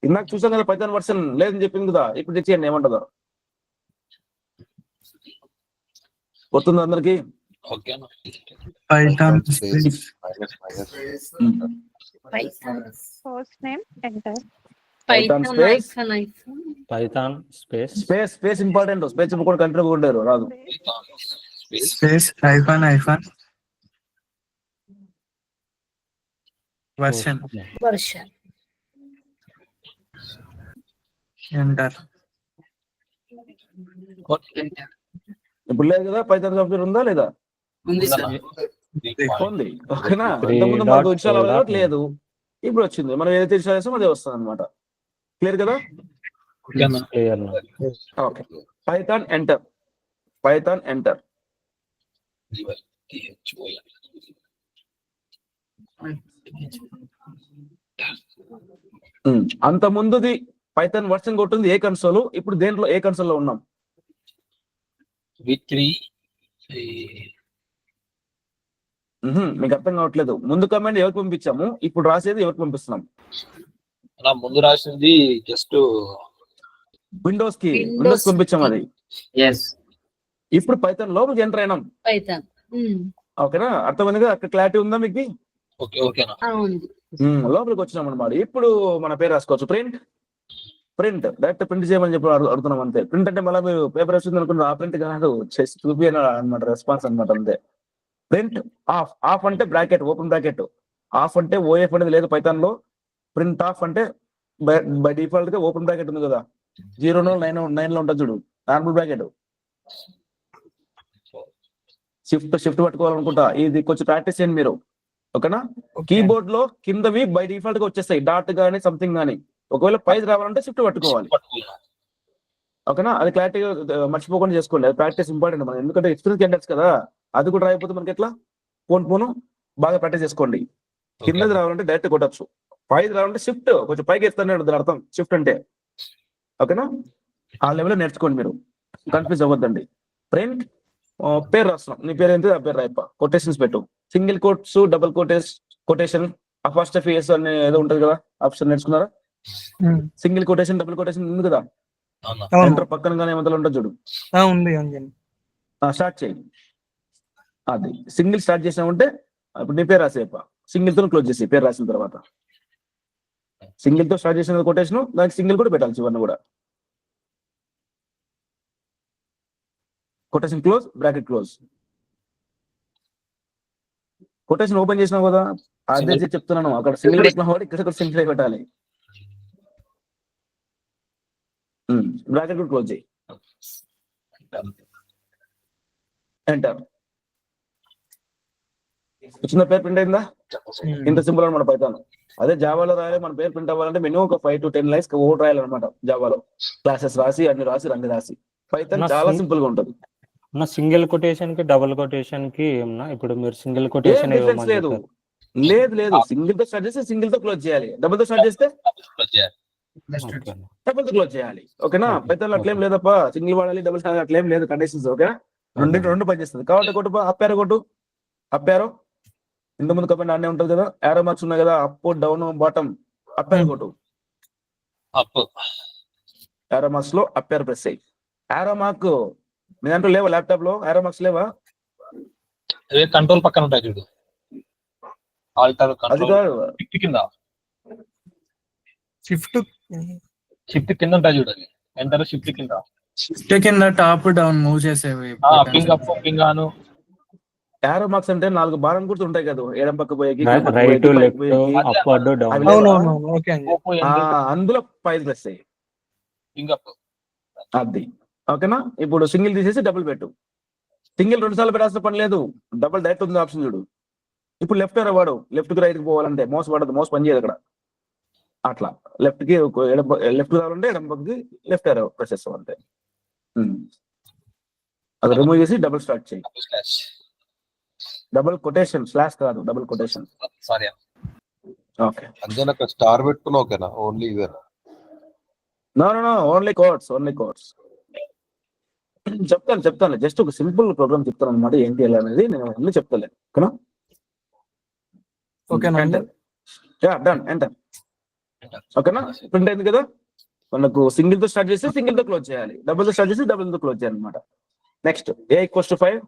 A: ఇందాక చూసాం కదా పైథాన్ వర్షన్ లేదని చెప్పింది కదా, ఇప్పుడు చెక్ చేయండి ఏమంటుందో. గుర్తుంది అందరికి?
F: Python
D: First name, enter.
H: Python
A: space important. Space కూడా కంట్రీ ఉండేరు రాదు.
F: space hyphen version enter.
A: ఇప్పుడు లేదు కదా పైథాన్ సాఫ్ట్వేర్ ఉందా లేదా?
G: ఉంది సార్.
A: ఉంది. ఓకేనా? ఇంతకుముందు మాకు ఇన్స్టాల్ అవ్వలేదు, లేదు, ఇప్పుడు వచ్చింది. మనం ఏదైతే ఇన్స్టాల్ చేస్తామో అదే వస్తుంది అనమాట. క్లియర్ కదా? ఓకే. Python enter. అంత ముందుది పైథాన్ వర్షన్ కొట్టింది ఏ కన్సోల్, ఇప్పుడు దేంట్లో ఏ కన్సోల్ లో ఉన్నాం? మీకు అర్థం కావట్లేదు. ముందు కమాండ్ ఎవరికి పంపించాము, ఇప్పుడు రాసేది ఎవరికి పంపిస్తున్నాం?
C: ముందు రాసింది జస్ట్
A: విండోస్ పంపించాం అది. ఇప్పుడు పైథాన్ లో ఎంటర్ అయినాం. ఓకేనా? అర్థమైందిగా? అక్కడ క్లారిటీ ఉందా మీకు?
C: ఓకే ఓకేనా.
G: ఉంది.
A: లోపలికి వచ్చినాం అనమాట. ఇప్పుడు మన పేరు రాసుకోవచ్చు. ప్రింట్ డైరెక్ట్ ప్రింట్ చేయమని చెప్పి అడుగుతున్నాం అంతే. ప్రింట్ అంటే మళ్ళీ మీరు పేపర్ వస్తుంది అనుకున్నారు, ఆ ప్రింట్ కాదు, చేసి చూపి అనమాట, రెస్పాన్స్ అనమాట అంతే. ప్రింట్ ఆఫ్ అంటే బ్రాకెట్, ఓపెన్ బ్రాకెట్. ఆఫ్ అంటే ఓఎఫ్ అనేది లేదు పైథాన్ లో. ప్రింట్ ఆఫ్ అంటే బై డిఫాల్ట్ గా ఓపెన్ బ్రాకెట్ ఉంది కదా, 0 9 లో ఉంటుంది చూడు, నార్మల్ బ్రాకెట్. షిఫ్ట్ పట్టుకోవాలనుకుంటా, ఇది కొంచెం ప్రాక్టీస్ చేయండి మీరు, ఓకేనా. కీబోర్డ్ లో కిందవి బై డిఫాల్ట్ గా వచ్చేస్తాయి, డాట్ గానీ సంథింగ్ గానీ. ఒకవేళ పైకి రావాలంటే షిఫ్ట్ పట్టుకోవాలి, ఓకేనా. అది క్లారిటీగా మర్చిపోకుండా చేసుకోండి, అది ప్రాక్టీస్ ఇంపార్టెంట్ మనం, ఎందుకంటే ఎక్స్పీరియన్స్ క్యాండిడేట్స్ కదా. అది కూడా రాయిపోతే మనకి ఎట్లా, పోను బాగా ప్రాక్టీస్ చేసుకోండి. కిందది రావాలంటే డైరెక్ట్ కొట్టచ్చు, పైకి రావాలంటే షిఫ్ట్ కొంచెం పైకి ఎత్తానే దాని అర్థం షిఫ్ట్ అంటే, ఓకేనా. ఆ లెవెల్లో నేర్చుకోండి మీరు, కన్ఫ్యూజ్ అవ్వద్దండి. ప్రింట్ పేరు రాస్తున్నాం, నీ పేరు ఏంటి, ఆ పేరు రాయప్ప, కొటేషన్స్ పెట్టు. సింగిల్ కోట్స్, డబుల్ కొటేషన్, అపాస్ట్రఫీస్ అని ఏదో ఉంటది కదా, ఆప్షన్ నేర్చుకున్నారా. సింగిల్ కొటేషన్, డబుల్ కొటేషన్ ఉంది కదా, ఎంటర్ పక్కన కానీ ఏమంతలో ఉంటుంది చూడు,
B: ఉంది.
A: స్టార్ట్ చేయి. అది సింగిల్ స్టార్ట్ చేసామంటే ఇప్పుడు నీ పేరు రాసేయప్ప, సింగిల్ తో క్లోజ్ చేసి పేరు రాసిన తర్వాత. సింగిల్ తో స్టార్ట్ చేసిన కొటేషన్, దానికి సింగిల్ కూడా పెట్టాలి ఇవన్నీ కూడా. Quotation close, bracket close. Quotation open చేసినావు కదా, అదే చెప్తున్నాను, అక్కడ సింగిల్ పెట్టిన వాడు ఇక్కడ సింగిల్ పెట్టాలి. బ్రాకెట్ కూడా క్లోజ్ చేయి, ఎంటర్. వచ్చిన పేరు ప్రింట్ అయిందా, ఇంత సింపుల్ అనమాట పైథాన్. అదే జావాలో రాయాలి మన పేరు ప్రింట్ అవ్వాలంటే మినిమం ఒక 5 to 10 లైన్స్ ఓట్ రాయాలన్నమాట జావాలో, క్లాసెస్ రాసి అన్ని రాసి. పైథాన్ చాలా సింపుల్ గా ఉంటుంది.
H: సింగిల్ కొటేషన్ కి డబుల్ కొటేషన్ కి ఏమన్నా, ఇప్పుడు మీరు సింగిల్ కొటేషన్
A: లేదు, సింగిల్ తో స్టార్ట్ చేస్తే సింగిల్ తో క్లోజ్ చేయాలి, డబుల్ తో స్టార్ట్ చేస్తే డబుల్ తో క్లోజ్ చేయాలి, ఓకేనా. పైథాన్ అట్లేం లేదప్ప, సింగిల్ వాడాలి డబుల్ అట్లేం లేదు కండిషన్స్, ఓకేనా. రెండు పనిచేస్తుంది కాబట్టి కొట్టు అప్పారో ఇంత ముందు కమెంట్ అన్నీ ఉంటుంది కదా, యారో మార్క్స్ ఉన్నాయి కదా, అప్ డౌన్ బాటమ్, అప్పారో కొట్టు. యారో మార్క్స్ లో అప్పారో ప్రెస్ అయ్యి. యారో మార్క్ మీ దాంట్లో లేవా, ల్యాప్టాప్ లో యారో మార్క్స్ లేవా,
C: కంట్రోల్ పక్కన ఉంటాయి చూడు,
A: అది కాదు,
C: కింద
B: షిఫ్ట్
C: కింద ఉంటాయి చూడు, అది ఎంటర్ షిఫ్ట్ కింద,
F: షిఫ్ట్ కింద టాప్ డౌన్ మూవ్ చేసేవి.
C: పింగ్ అప్ పింగ్ ఆను.
A: యారో మార్క్స్ అంటే 4 బాణం గుర్తు ఉంటాయి కదా, ఎడం పక్క పోయేకి,
H: రైట్ లెఫ్ట్ అప్వర్డ్ డౌన్,
A: అందులో 5 ప్రెస్ అయ్యి
C: పింగ్ అప్.
A: అది ఓకేనా. ఇప్పుడు సింగిల్ తీసేసి డబుల్ పెట్టు. సింగిల్ 2 సార్లు పెట్టాల్సిన పని లేదు, డబుల్ డైరెక్ట్ ఉంది ఆప్షన్ చూడు. ఇప్పుడు లెఫ్ట్ ఎర వాడు, లెఫ్ట్ కి రైట్ కి పోవాలంటే మౌస్ పడదు, మౌస్ పని చేయదు అక్కడ. అట్లా లెఫ్ట్ కి లెఫ్ట్ రావాలంటే ఎడం పక్కకి లెఫ్ట్ ఎర ప్రెస్ చేస్తాం అంతే. అది రిమూవ్ చేసి డబుల్ స్టార్ట్ చేయి. డబుల్ కొటేషన్, స్లాష్ కాదు, డబుల్ కొటేషన్.
C: సారీ
A: ఓకే,
I: అంజనక స్టార్ పెట్టుకున్నా ఓకేనా, ఓన్లీ ఇవేనా.
A: No only codes. చెప్తాను జస్ట్ ఒక సింపుల్ ప్రోగ్రామ్ చెప్తాను అనమాట, ఏంటి ఎలా అనేది నేను అన్ని చెప్తాను, ఓకేనా. Done, enter. ఓకేనా, ప్రింట్ అయింది కదా. మనకు సింగిల్ తో స్టార్ట్ చేస్తే సింగిల్ తో క్లోజ్ చేయాలి, డబుల్ తో స్టార్ట్ చేసి డబుల్ తో క్లోజ్ చేయాలి అనమాట. Next a = 5,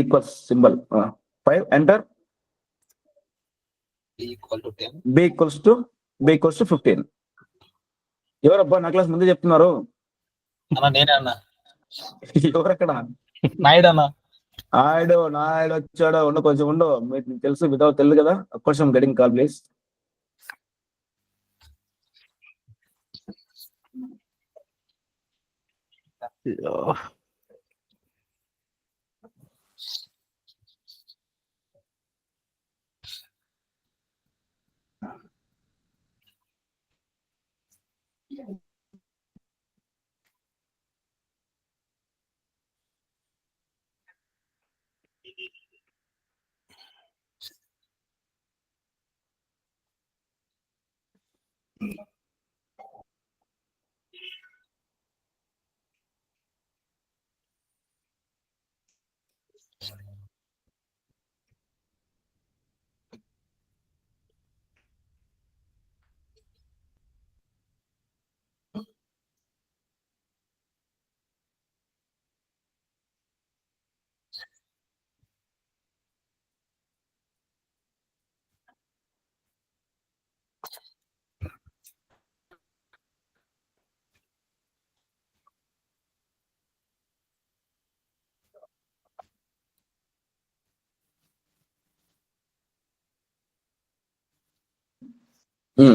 A: equals symbol 5, enter. b = 15. ఎవరబ్బా నా క్లాస్ ముందే చెప్తున్నారు,
C: నేనే అన్నా.
A: ఎవరక్కడ,
C: నాయుడు అన్నా.
A: నాయుడు వచ్చాడు, కొంచెం ఉండు, మీకు తెలుసు వితౌట్ తెలుసు కదా. కొంచెం గెటింగ్ కాల్ ప్లీజ్.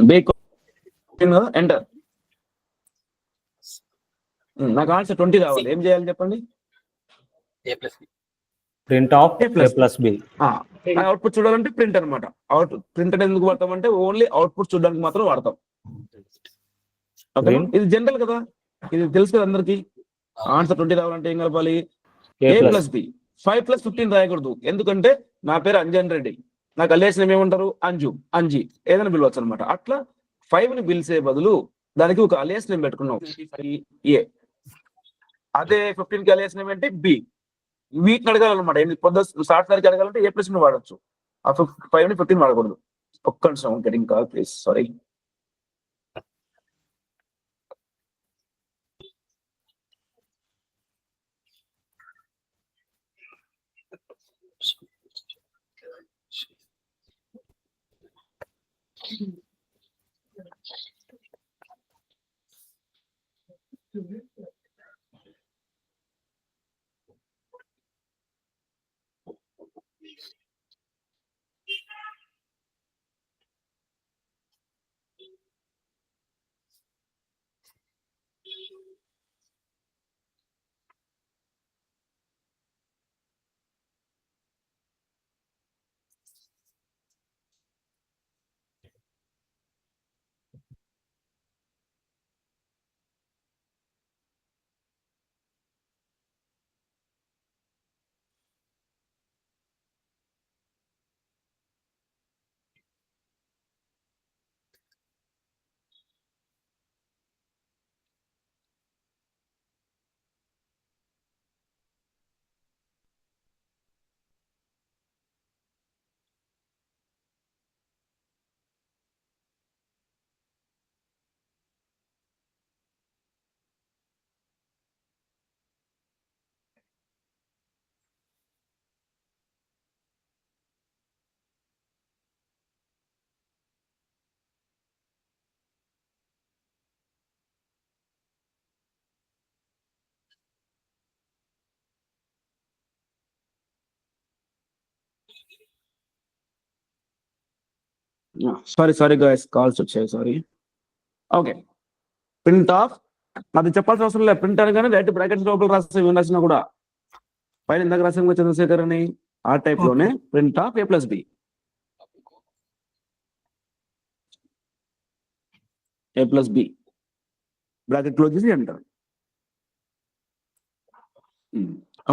A: బేక్ కదా ఎంటర్. నాకు ఆన్సర్ 20 రావాలి. ఏం చేయాలి చెప్పండి?
C: A plus
H: print of
A: A plus
H: A plus B.
A: Output చూడాలంటే ప్రింట్ అనమాట. ప్రింట్ ఎందుకు వాడతాం అంటే ఓన్లీ అవుట్పుట్ చూడడానికి మాత్రం వాడతాం. Okay,
H: Print.
A: ఇది జనరల్ కదా, ఇది తెలుసు కదా అందరికి. ఆన్సర్ 20 రావాలంటే ఏం కలపాలి?
H: ఏ
A: A
H: ప్లస్
A: ప్లస్ బి. 5 + 15 రాయకూడదు, ఎందుకంటే నా పేరు అంజన్ రెడ్డి, నాకు అలియాస్ నేమ్ ఏమంటారు? అంజు, అంజి, ఏదైనా పిలవచ్చు అనమాట. అట్లా 5 ని పిలిచే బదులు దానికి ఒక అలియాస్ నేమ్ పెట్టుకున్నాం, ఏ. అదే 15 కి అలియాస్ నేమ్ అంటే బి. వీటిని అడగాలన్నమాట. పొద్దు స్టార్ట్ తారీఖు అడగాలంటే ఏ ప్లస్ వాడచ్చు. ఆ 5 ని 15 వాడకూడదు. ఒక్క నిమిషం, getting call please, sorry. Sorry guys, calls వచ్చాయి, సారీ. ఓకే, ప్రింట్ ఆఫ్, అది చెప్పాల్సిన అవసరం లేదు. ప్రింట్ అనగానే డైరెక్ట్ బ్రాకెట్స్ లోపల రాస్తే ఏం రాసినా కూడా పైన ఇందాక రాసాం కదా చంద్రశేఖర్ అని, ఆ టైప్ లోనే print of A plus B. A plus B bracket close చేసి అంటారు.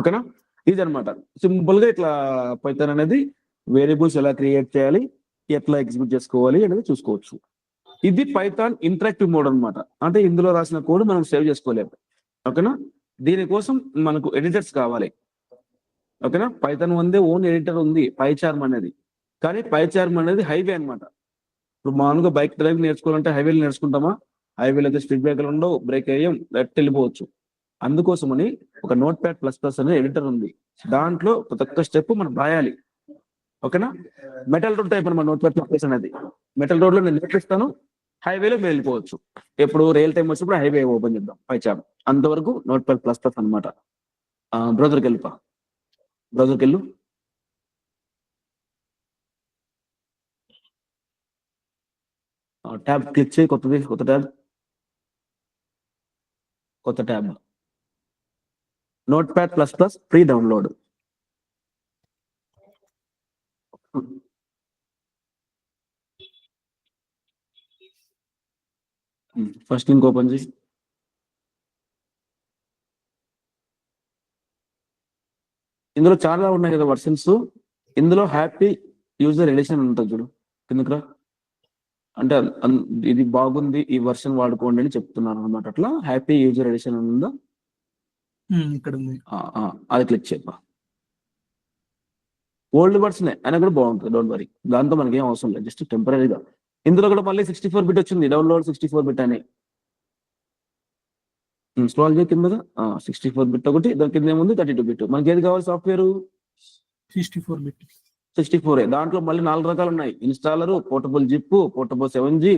A: ఓకేనా? ఇది అనమాట సింపుల్ గా. ఇట్లా పైథాన్ అనేది వేరియబుల్స్ ఎలా క్రియేట్ చేయాలి, ఎట్లా ఎగ్జిక్యూట్ చేసుకోవాలి అనేది చూసుకోవచ్చు. ఇది పైథాన్ ఇంటరాక్టివ్ మోడ్ అన్నమాట. అంటే ఇందులో రాసిన కోడ్ మనం సేవ్ చేసుకోలేము. ఓకేనా? దీనికోసం మనకు ఎడిటర్స్ కావాలి. ఓకేనా? పైథాన్ ఉందే ఓన్ ఎడిటర్ ఉంది, పైచార్మ్ అనేది. కానీ పైచార్మ్ అనేది హైవే అన్నమాట. ఇప్పుడు మామూలుగా బైక్ డ్రైవ్ నేర్చుకోవాలంటే హైవేలు నేర్చుకుంటామా? హైవేలు అయితే స్పీడ్ బ్రేకర్లు ఉండవు, బ్రేక్ వేయం, లెఫ్ట్ వెళ్ళిపోవచ్చు. అందుకోసమని ఒక నోట్ ప్యాడ్ ప్లస్ ప్లస్ అనే ఎడిటర్ ఉంది. దాంట్లో ప్రతి ఒక్క స్టెప్ మనం రాయాలి. ఓకేనా? మెటల్ రోడ్ టైప్ అనమాట నోట్ ప్యాడ్ ప్లస్ ప్లస్ అనేది. మెటల్ రోడ్ లో నేను నేర్పిస్తాను, హైవేలో మీరు వెళ్ళిపోవచ్చు. ఎప్పుడు రియల్ టైం వచ్చినప్పుడు హైవే ఓపెన్ చేద్దాం పైచార్మ్. అంతవరకు నోట్ ప్యాడ్ ప్లస్ ప్లస్ అనమాట. బ్రౌజర్కి వెళ్ళిపా, బ్రౌజర్కి వెళ్ళు. ట్యాబ్ క్లిక్ చేయి, కొత్త ట్యాబ్, కొత్త tab. Note pad plus plus free download. First link open చేసి ఇందులో చాలా ఉన్నాయి కదా వర్షన్స్. ఇందులో హ్యాపీ యూజర్ ఎడిషన్ ఉంటుంది చూడు, కిందకి. అంటే ఇది బాగుంది, ఈ వర్షన్ వాడుకోండి అని చెప్తున్నాను అనమాట. అట్లా హ్యాపీ యూజర్ ఎడిషన్ ఉందా,
B: ఇక్కడ ఉంది.
A: అది క్లిక్ చేయప్ప. ఓల్డ్ వర్షన్ అయినా కూడా బాగుంటుంది, డోంట్ వరీ. దాంతో మనకి ఏం అవసరం లేదు, జస్ట్ టెంపరీగా. ఇందులో కూడా మళ్ళీ 64 బిట్ వచ్చింది, డౌన్లోడ్ 64 బిట్ అని. స్క్రాల్ చేయ కింద 64 బిట్ ఒకటి, దాని కింద ఏముంది 32 బిట్. మనకి ఏది కావాలి సాఫ్ట్వేర్?
B: 64 బిట్.
A: 64. దాంట్లో మళ్ళీ 4 రకాలు ఉన్నాయి: installer, portable zip, portable 7G,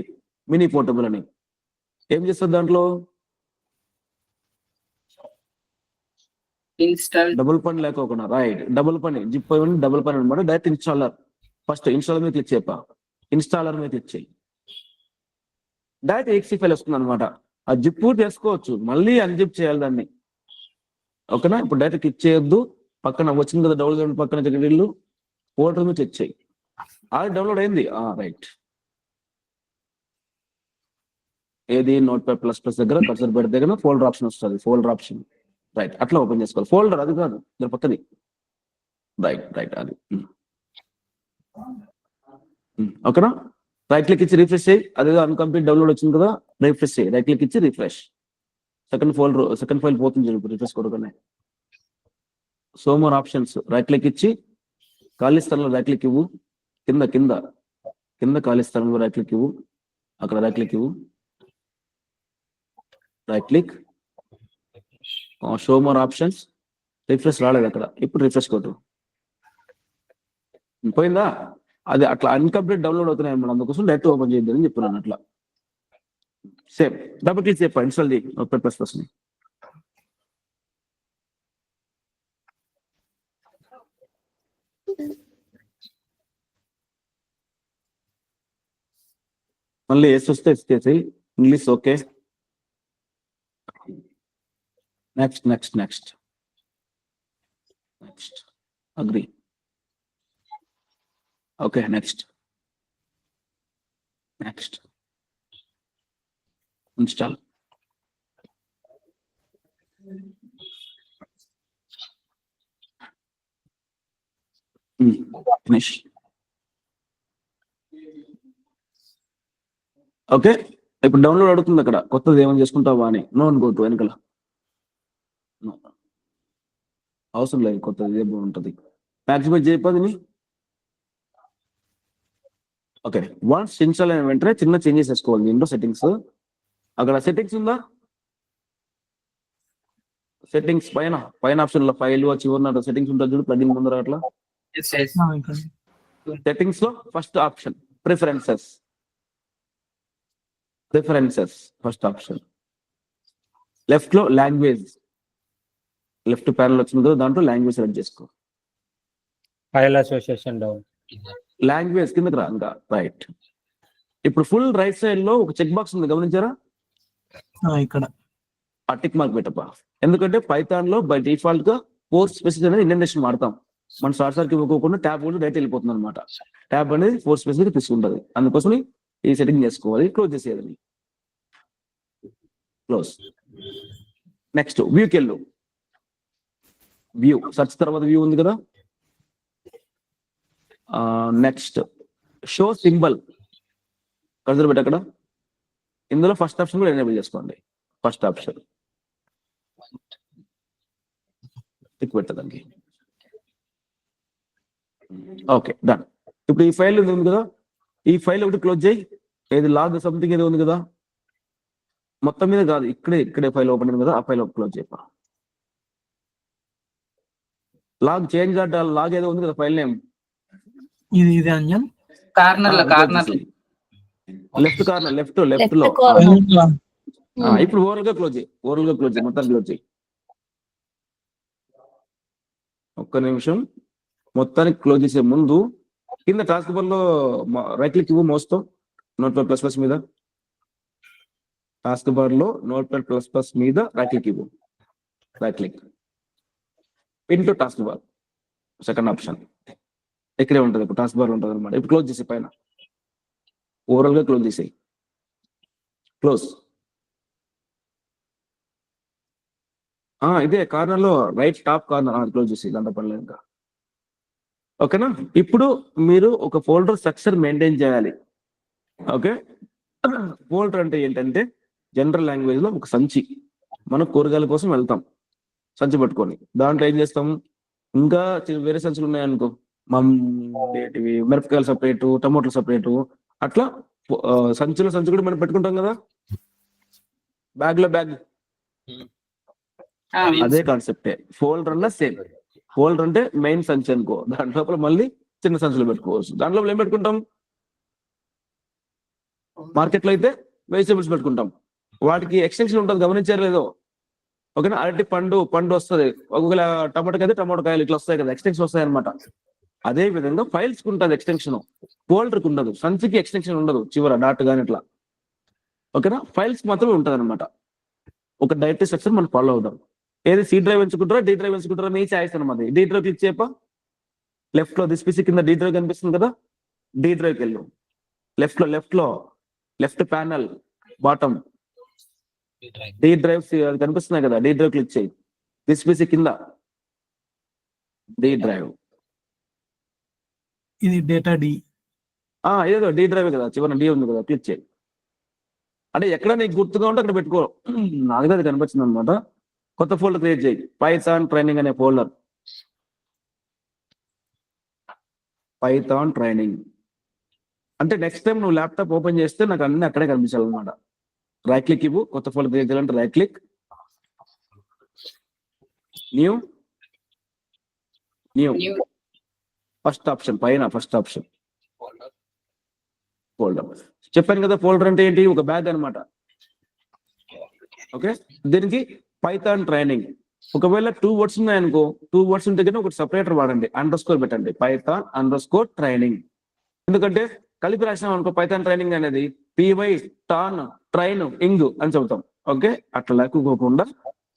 A: mini portable అని. ఏం చేస్తుంది దాంట్లో?
G: ఇన్స్టాల్
A: డబుల్ పని లేకోకుండా, రైట్, డబుల్ పని, జిప్ డబుల్ పని అనమాట. Direct installer. ఫస్ట్ ఇన్స్టాలర్ మీద క్లిక్ చేయప్ప, ఇన్స్టాలర్ మీద క్లిక్ చేయి. డైరెక్ట్ ఎక్సీ ఫైల్ వస్తుంది అనమాట. ఆ జిప్ చేసుకోవచ్చు, మళ్ళీ అన్జిప్ చేయాలి దాన్ని. ఓకేనా? ఇప్పుడు డైరెక్ట్ క్లిక్ చేయొద్దు, పక్కన వచ్చింది కదా డౌన్లోడ్ పక్కన వీళ్ళు ఫోల్డర్ మీద క్లిక్ చేయి. అది డౌన్లోడ్ అయింది. రైట్, ఏది నోట్ ప్యాడ్ ప్లస్ ప్లస్ దగ్గర కర్సర్ పెడితే దగ్గర ఫోల్డర్ ఆప్షన్ వస్తుంది. ఫోల్డర్ ఆప్షన్ రైట్, అట్లా ఓపెన్ చేసుకోవాలి. ఫోల్డర్ అది కాదు, దాని పక్కది. రైట్ అది. ఓకేనా? రైట్ క్లిక్ ఇచ్చి రిఫ్రెష్ చేయి. అదేదో అన్కంప్లీట్ డౌన్లోడ్ వచ్చింది కదా, రిఫ్రెష్ చేయి. రైట్ క్లిక్ ఇచ్చి రిఫ్రెష్. సెకండ్ ఫైల్ పోతుంది రిఫ్రెష్ కొడుకునే. So more options right click ఇచ్చి ఖాళీ స్థలంలో రైట్ క్లిక్ ఇవ్వు. కింద ఖాళీ స్థలంలో రైట్ క్లిక్ ఇవ్వు. అక్కడ రైట్ క్లిక్ ఇవ్వు. Right click, show more options. Refresh రాలేదు అక్కడ, ఇప్పుడు రిఫ్రెష్ కొట్టు. పోయిందా? అది అట్లా అన్కంప్లీట్ డౌన్లోడ్ అవుతున్నాయి అన్నమాట. అందుకోసం డైరెక్ట్ ఓపెన్ చేయొద్దని చెప్తున్నాను. అట్లా సేమ్ డబుల్ క్లిక్ చెప్పా ఇన్స్టాల్ చేయి నోట్ప్యాడ్ ప్లస్ ప్లస్ ని. మళ్ళీ ఎస్ వస్తే ఎస్ చేసేయి. English okay. Next agree. Okay, next install. Finish. Okay, ఇప్పుడు డౌన్లోడ్ అడుగుతుంది అక్కడ, కొత్తది ఏమైనా చేసుకుంటావా అని. నో అనుకోవద్దు, వెనకాల అవసరం లేదు, కొత్తది ఉంటుంది. మ్యాక్సిమైజ్ చేయకపోతే. ఓకే, వన్స్ ఇన్స్టాల్ అయిన వెంటనే చిన్న చేంజెస్ చేసుకోవాలి దీంట్లో. సెట్టింగ్స్, అక్కడ సెట్టింగ్స్ ఉందా? సెట్టింగ్స్ పైన ఆప్షన్ లో ఫైల్ చివరి సెట్టింగ్స్ ఉంటుంది చూడు, ప్లగిన్ ముందర అట్లా. సెట్టింగ్స్ లో first option preferences first option. Left లో లాంగ్వేజ్, లెఫ్ట్ ప్యానల్ వచ్చింది కదా, దాంట్లో లాంగ్వేజ్ సెలెక్ట్ చేసుకో.
H: ఫైల్ అసోసియేషన్ డౌన్,
A: లాంగ్వేజ్ కిందకి రా ఇంకా. రైట్, ఇప్పుడు ఫుల్ రైట్ సైడ్ లో ఒక చెక్ బాక్స్ ఉంది, గమనించారా?
B: ఇక్కడ
A: ఆ టిక్ మార్క్ పెట్టప్ప. ఎందుకంటే పైథాన్ లో బై డిఫాల్ట్ గా ఫోర్స్ స్పెసిఫిక్ అనేది ఇండెంటేషన్ వాడతాం. మన సార్కి ఇవ్వకుండా ట్యాబ్ కూడా డైరెక్ట్ వెళ్ళిపోతుంది అనమాట. ట్యాబ్ అనేది ఫోర్స్ స్పెసిఫిక్ తీసుకుంటుంది, అందుకోసం ఈ సెట్టింగ్ చేసుకోవాలి. క్లోజ్ చేసేది, క్లోజ్. నెక్స్ట్ వ్యూకి వెళ్ళు. వ్యూ సర్చ్ తర్వాత వ్యూ ఉంది కదా. నెక్స్ట్ షో సింబల్ కర్సర్ పెట్టి అక్కడ. ఇందులో ఫస్ట్ ఆప్షన్ కూడా ఎనేబుల్ చేసుకోండి. ఫస్ట్ ఆప్షన్ టిక్ పెట్టదండి. Okay, done. ఇప్పుడు ఈ ఫైల్ ఉంది కదా, ఈ ఫైల్ ఒకటి క్లోజ్ చేయి. ఏది లాగ్ సంథింగ్ ఏదో ఉంది కదా, మొత్తం మీద కాదు, ఇక్కడే ఫైల్ ఓపెన్ అయింది కదా, ఆ ఫైల్ క్లోజ్ చేయపా. లాగ్ చేంజ్ లాగ్ ఏదో ఉంది కదా, ఫైల్ నేమ్
B: ఇది అంజన్
G: కార్నర్
A: లెఫ్ట్ కార్నర్, లెఫ్ట్ లో. ఇప్పుడు ఓవరాల్ గా క్లోజ్ చేయి, మొత్తం క్లోజ్ చేయి. ఒక్క నిమిషం. మొత్తానికి క్లోజ్ చేసే ముందు కింద టాస్క్ బార్ లో రైట్ క్లిక్ ఇవ్వు మౌస్ తో నోట్ప్యాడ్ ప్లస్ ప్లస్ మీద. టాస్క్ బార్ లో నోట్ప్యాడ్ ప్లస్ ప్లస్ మీద రైట్ క్లిక్ ఇవ్వు. Right click pin to task bar, second option ఇక్కడే ఉంటుంది. ఇప్పుడు టాస్క్ బార్ ఉంటుంది అనమాట. ఇప్పుడు క్లోజ్ చేసే పైన ఓవరాల్ గా క్లోజ్ చేసేయి. క్లోజ్. ఇదే కార్నర్ లో రైట్ టాప్ కార్నర్ క్లోజ్ చేసి దాంట్లో పర్లేదు ఇంకా. ఓకేనా? ఇప్పుడు మీరు ఒక ఫోల్డర్ స్ట్రక్చర్ మెయింటైన్ చేయాలి. ఓకే, ఫోల్డర్ అంటే ఏంటంటే జనరల్ లాంగ్వేజ్ లో ఒక సంచి. మనం కూరగాయల కోసం వెళ్తాం, సంచి పట్టుకొని దాంట్లో ఏం చేస్తాం, ఇంకా వేరే సంచులు ఉన్నాయనుకో, మిరపకాయలు సపరేటు, టమోటాలు సపరేటు, అట్లా సంచి కూడా మనం పెట్టుకుంటాం కదా, బ్యాగ్ లో బ్యాగ్. అదే కాన్సెప్టే ఫోల్డర్ అన్న సేమ్. ఫోల్డర్ అంటే మెయిన్ సంచి అనుకో, దాని లోపల మళ్ళీ చిన్న సంచులు పెట్టుకోవచ్చు. దాని లోపల ఏం పెట్టుకుంటాం, మార్కెట్ లో అయితే వెజిటేబుల్స్ పెట్టుకుంటాం, వాటికి ఎక్స్టెన్షన్ ఉంటుంది, గమనించారు లేదో. ఓకేనా? అరటి పండు వస్తుంది, ఒకవేళ టమాటోకి అయితే టమాటో కాయలు ఇట్లా వస్తాయి కదా, ఎక్స్టెన్షన్ వస్తాయి అనమాట. అదే విధంగా ఫైల్స్ కి ఉంటుంది ఎక్స్టెన్షన్, ఫోల్డర్ కి ఉండదు. సంచికి ఎక్స్టెన్షన్ ఉండదు, చివర డాట్ గాని ఇట్లా. ఓకేనా, ఫైల్స్ మాత్రమే ఉంటుంది అనమాట. ఒక డైరెక్ట్ స్ట్రక్చర్ మనం ఫాలో అవుదాం. ఏది సి డ్రైవ్ ఎంచుకుంటారా డి డ్రైవ్ ఎంచుకుంటారా మీ చాయిస్ అనమాట. డి డ్రైవ్ క్లిక్ చేయప, లెఫ్ట్ లో దిస్ కింద డి డ్రైవ్ కనిపిస్తుంది కదా, డి డ్రైవ్కి వెళ్ళు. లెఫ్ట్ లో left panel bottom D drive అది కనిపిస్తున్నాయి కదా, డి డ్రైవ్ క్లిక్ చేయి. దిస్ కింద డి డ్రైవ్,
B: ఇది డేటా డి.
A: ఏదో డి డ్రైవ్ కదా, చివరి డి ఉంది కదా, క్లిక్ చేయి. అంటే ఎక్కడ నీకు గుర్తుగా ఉంటే అక్కడ పెట్టుకో. నాకు అది కనిపించింది అనమాట. కొత్త ఫోల్డర్ క్రియేట్ చేయి, పైథాన్ ట్రైనింగ్ అనే ఫోల్డర్. పైథాన్ ట్రైనింగ్ అంటే నెక్స్ట్ టైం నువ్వు ల్యాప్టాప్ ఓపెన్ చేస్తే నాకు అన్ని అక్కడే కనిపించాలన్నమాట. రైట్ క్లిక్ ఇవ్వు, కొత్త ఫోల్డర్ క్రియేట్ చేయాలంటే right click, new first option పైన, ఫస్ట్ ఆప్షన్ ఫోల్డర్. చెప్పాను కదా ఫోల్డర్ అంటే ఏంటి, ఒక బ్యాగ్ అనమాట. ఓకే, దీనికి పైథాన్ ట్రైనింగ్. ఒకవేళ 2 వర్డ్స్ ఉన్నాయనుకో, 2 వర్డ్స్ ఉంటే కన్నా ఒకటి సపరేటర్ వాడండి, అండర్స్కోర్ పెట్టండి, పైథాన్ అండర్స్కోర్ ట్రైనింగ్. ఎందుకంటే కలిపి రాసినాం అనుకో పైథాన్ ట్రైనింగ్ అనేది పివై టాన్ ట్రైన్ ఇంగ్ అని చెబుతాం. ఓకే, అట్లా లేకపోకుండా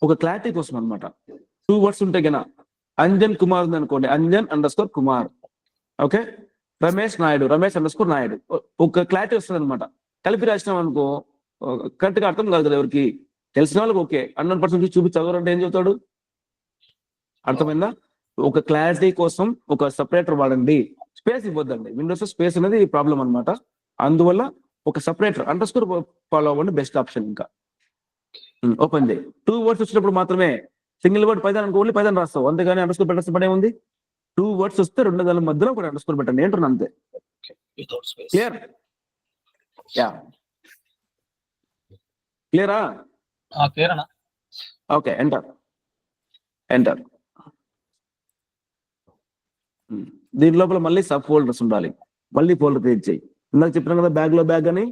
A: ఒక క్లారిటీ కోసం అనమాట. 2 వర్డ్స్ ఉంటే కన్నా అంజన్ కుమార్ ఉంది అనుకోండి, Anjan underscore Kumar. Okay, Ramesh Naidu, Ramesh underscore Naidu. ఒక క్లారిటీ వస్తుంది అనమాట. కలిపి రాసినాం అనుకో కరెక్ట్ గా అర్థం కాదు కదా ఎవరికి. తెలిసిన వాళ్ళకి ఓకే, 100% చూపి చదవరంటే ఏం చెబుతాడు, అర్థమైందా? ఒక క్లారిటీ కోసం ఒక సపరేటర్ వాడండి, స్పేస్ ఇవ్వద్దండి. విండోస్ స్పేస్ అనేది ప్రాబ్లం అనమాట. అందువల్ల ఒక సపరేటర్ అండర్స్కోర్ ఫాలో అవ్వండి, బెస్ట్ ఆప్షన్. ఇంకా ఓపెన్ చేయి. 2 వర్డ్స్ వచ్చినప్పుడు మాత్రమే సింగిల్ వర్డ్ పైథాన్ అనుకో ఓన్లీ పైథాన్ రాస్తావు, అంతేగాని అండర్స్కోర్ పెట్టాల్సిన పనే ఉంది. 2 వర్డ్స్ వస్తే 2 దాని మధ్యలో ఒకటి అండర్స్కోర్ పెట్టండి ఏంటన్నా, అంతే. క్లియర్? యా, క్లియరా?
C: క్లియర్ అన్న.
A: Okay, enter enter. దీని లోపల మళ్ళీ సబ్ ఫోల్డర్స్ ఉండాలి. మళ్ళీ ఫోల్డర్ క్రియేట్ చేయి. ఇందాక చెప్పినా కదా బ్యాగ్ లో బ్యాగ్ అని,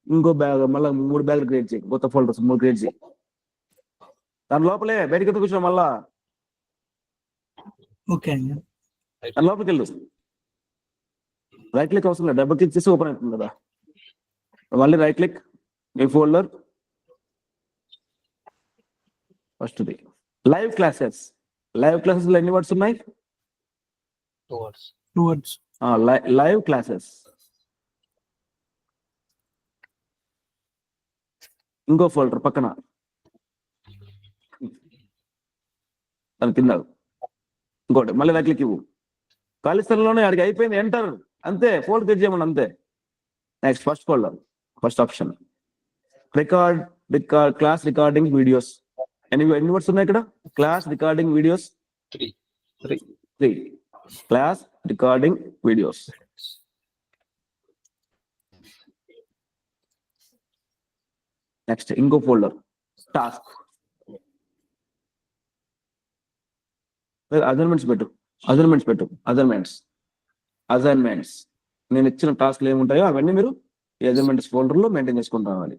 A: ఇంకో బ్యాగ్ మళ్ళీ 3 బ్యాగ్లు క్రియేట్ చేయి. కొత్త ఫోల్డర్స్ 3 క్రియేట్ చేయి. దాని లోపలే బయటకి ఎత్తుకు కూర్చో, మళ్ళా
B: ఓకే అండి.
A: దాని లోపలికి వెళ్ళు. రైట్ క్లిక్ అవసరం లేదు, డబుల్ క్లిక్ చేసి ఓపెన్ అవుతుంది కదా. మళ్ళీ రైట్ క్లిక్, ఈ ఫోల్డర్ ఫస్ట్ది లైవ్ క్లాసెస్. లైవ్ క్లాసెస్ లో ఎన్ని వర్డ్స్ ఉన్నాయి?
C: 2 words.
B: 2 words.
A: Live classes. ఇంకో ఫోల్డర్ పక్కన దాని కింద ఇంకోటి, మళ్ళీ రైట్ క్లిక్ ఇవ్వు. ఖాళీ స్థలంలోనే అడిగి అయిపోయింది, ఎంటర్, అంతే. ఫోల్డర్ క్లిక్ చేయమని అంతే. Next first folder, first option record class recording videos. ఎన్ని వర్డ్స్ ఉన్నాయి ఇక్కడ? Class recording videos 3 class recording videos. Next ఇంకో ఫోల్డర్ టాస్క్. అసైన్మెంట్స్ పెట్టు. అసైన్మెంట్స్ నేను ఇచ్చిన టాస్క్లు ఏముంటాయో అవన్నీ మీరు ఈ అసైన్మెంట్స్ ఫోల్డర్ లో మెయింటైన్ చేసుకుంటూ రావాలి.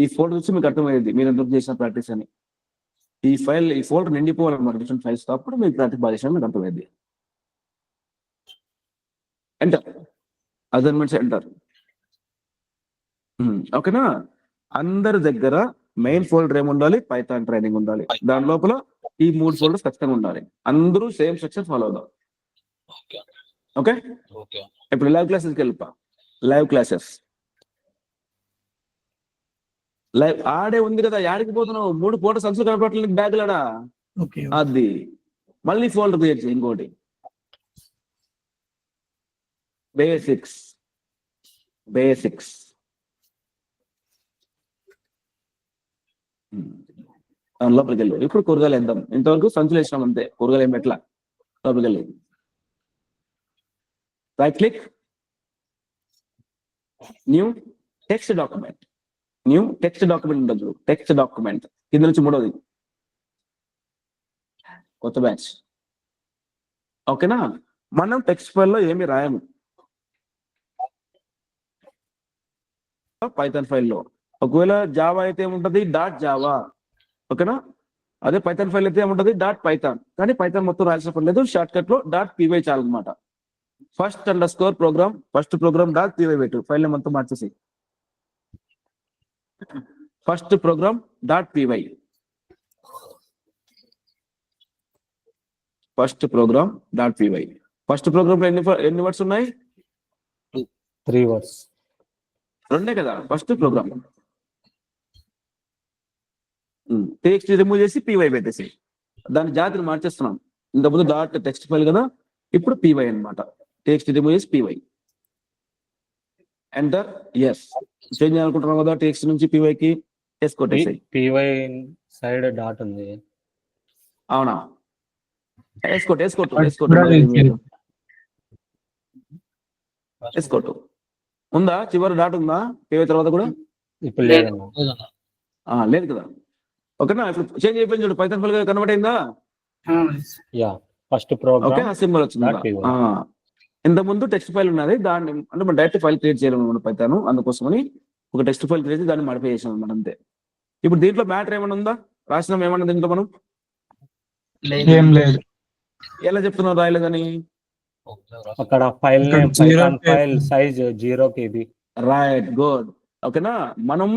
A: ఈ ఫోల్డర్ వచ్చి మీకు అర్థమయ్యేది మీరు ఎంత చేసిన ప్రాక్టీస్ అని. ఈ ఫోల్డర్ నిండిపోవాలన్నమాట డిఫరెంట్ ఫైల్స్. అప్పుడు మీకు ప్రాక్టీస్ బాగా చేసిన మీకు అర్థమయ్యేది. Enter, assignments enter. ఓకేనా? అందరి దగ్గర మెయిన్ ఫోల్డర్ ఏముండాలి? పైథాన్ ట్రైనింగ్ ఉండాలి. దాని లోపల ఈ 3 ఫోల్డర్స్ ఖచ్చితంగా ఉండాలి. అందరూ సేమ్ స్ట్రక్చర్ ఫాలో అవుదాం. ఓకే, ఇప్పుడు లైవ్ క్లాసెస్కి వెళ్ళిపా. లైవ్ క్లాసెస్ లైవ్ ఆడే ఉంది కదా, యాడికి పోతున్నావు? 3 ఫోల్డర్స్ అసలు కనపడట్లేదు బ్యాగ్ లాడా.
B: ఓకే,
A: అది మళ్ళీ ఫోల్డర్ క్రియేట్ చేయి. ఇంకోటి బేసిక్స్. దాని లోపలికి వెళ్ళు. ఇప్పుడు కూరగాయలు వేద్దాం. ఇంతవరకు సంచులు వేసినాం అంతే, కూరగాయలు ఏం పెట్టలా. లోపలికి వెళ్ళి right click, new text document. ఉంటుంది. టెక్స్ట్ డాక్యుమెంట్ కింద నుంచి 3వది కొత్త బ్యాచ్. ఓకేనా? మనం టెక్స్ట్ ఫైల్లో ఏమి రాయము, పైథాన్ ఫైల్లో. ఒకవేళ జావా అయితే ఏముంటది? .java. ఓకేనా? అదే పైథాన్ ఫైల్ అయితే ఏముంటది? .python. కానీ పైథాన్ మొత్తం రాయాల్సిన పని లేదు, షార్ట్ కట్ లో .py చాలన్నమాట. ఫస్ట్ ప్రోగ్రామ్ .py పెట్టు. ఫైల్ మొత్తం మార్చేసి first program dot py. First program dot py. First program లో ఎన్ని వర్డ్స్ ఉన్నాయి?
H: 3 words.
A: రెండే కదా ఫస్ట్ ప్రోగ్రామ్. టెక్స్ట్ రిమూవ్ చేసి py పెట్టేసి దాని జాతిని మార్చేస్తున్నాం. ఇంతకుముందు డాట్ టెక్స్ట్ ఫైల్ కదా, ఇప్పుడు py అన్నమాట. టెక్స్ట్ రిమూవ్ చేసి py. ఎంటర్. ఎస్. చేంజ్ చేయాలనుకుంటున్నాం కదా టెక్స్ట్ నుంచి py కి. ఎస్ కొట్టేసాయి.
H: py సైడ్ డాట్ ఉంది.
A: అవునా? వేసుకోట్టు ఉందా? చివరి డాట్ ఉందా py తర్వాత కూడా?
H: ఇప్పుడు లేదన్నా.
A: లేదు కదా. ఓకేనా? ఇప్పుడు చేంజ్ అయిపోయింది చూడు, పైథాన్ ఫైల్ కన్వర్ట్ అయిందా?
H: యా ఫస్ట్
A: ఓకే,
H: ప్రోగ్రామ్
A: ఆ సింబల్ వచ్చింది. ఇంత ముందు టెక్స్ట్ ఫైల్ ఉన్నది, దాన్ని అంటే మనం డైరెక్ట్ ఫైల్ క్రియేట్ చేయాలన్నమాట పైథాన్. అందుకోసమని ఒక టెక్స్ట్ ఫైల్ క్రియేట్ చేసి దాన్ని మాడిఫై చేసాం అనమాట, అంతే. ఇప్పుడు దీంట్లో మ్యాటర్ ఏమైనా ఉందా? రాసినాం ఏమన్నా దీంట్లో మనం?
B: ఏం లేదు.
A: ఎలా చెప్తున్నావు రాయలేదని?
H: అక్కడ ఫైల్
B: ఇక్కడ
H: name
B: 0
H: Python
B: KB.
H: File size 0 KB.
A: Right, good. ఓకేనా? మనం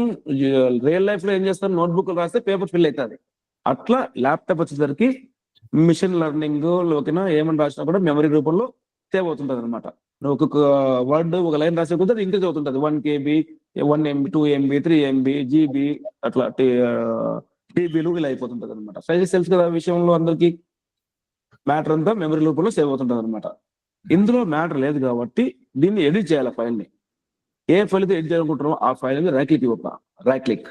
A: రియల్ లైఫ్ లో ఏం చేస్తాం, నోట్బుక్ రాస్తే పేపర్ ఫిల్ అవుతుంది. అట్లా ల్యాప్టాప్ వచ్చేసరికి మిషన్ లెర్నింగ్ ఓకేనా, ఏమని రాసినా కూడా మెమరీ రూపంలో సేవ్ అవుతుంటది అనమాట. ఒక్కొక్క వర్డ్ ఒక లైన్ రాసే కొద్ది అది increase అవుతుంటది. 1 KB, 1 MB, 2 MB, 3 MB, GB అట్లా TBలు ఇలా అయిపోతుంటది అనమాట. సైజెస్ తెలుసు కదా విషయంలో అందరికి. మ్యాటర్ అంతా మెమరీ రూపంలో సేవ్ అవుతుంటది అనమాట. ఇందులో మ్యాటర్ లేదు కాబట్టి దీన్ని ఎడిట్ చేయాలి ఫైల్ ని. ఏ ఫైల్ అయితే ఎడిట్ చేయాలనుకుంటున్నామో ఆ ఫైల్ మీద రైట్ క్లిక్ ఇవ్వ. రైట్ క్లిక్,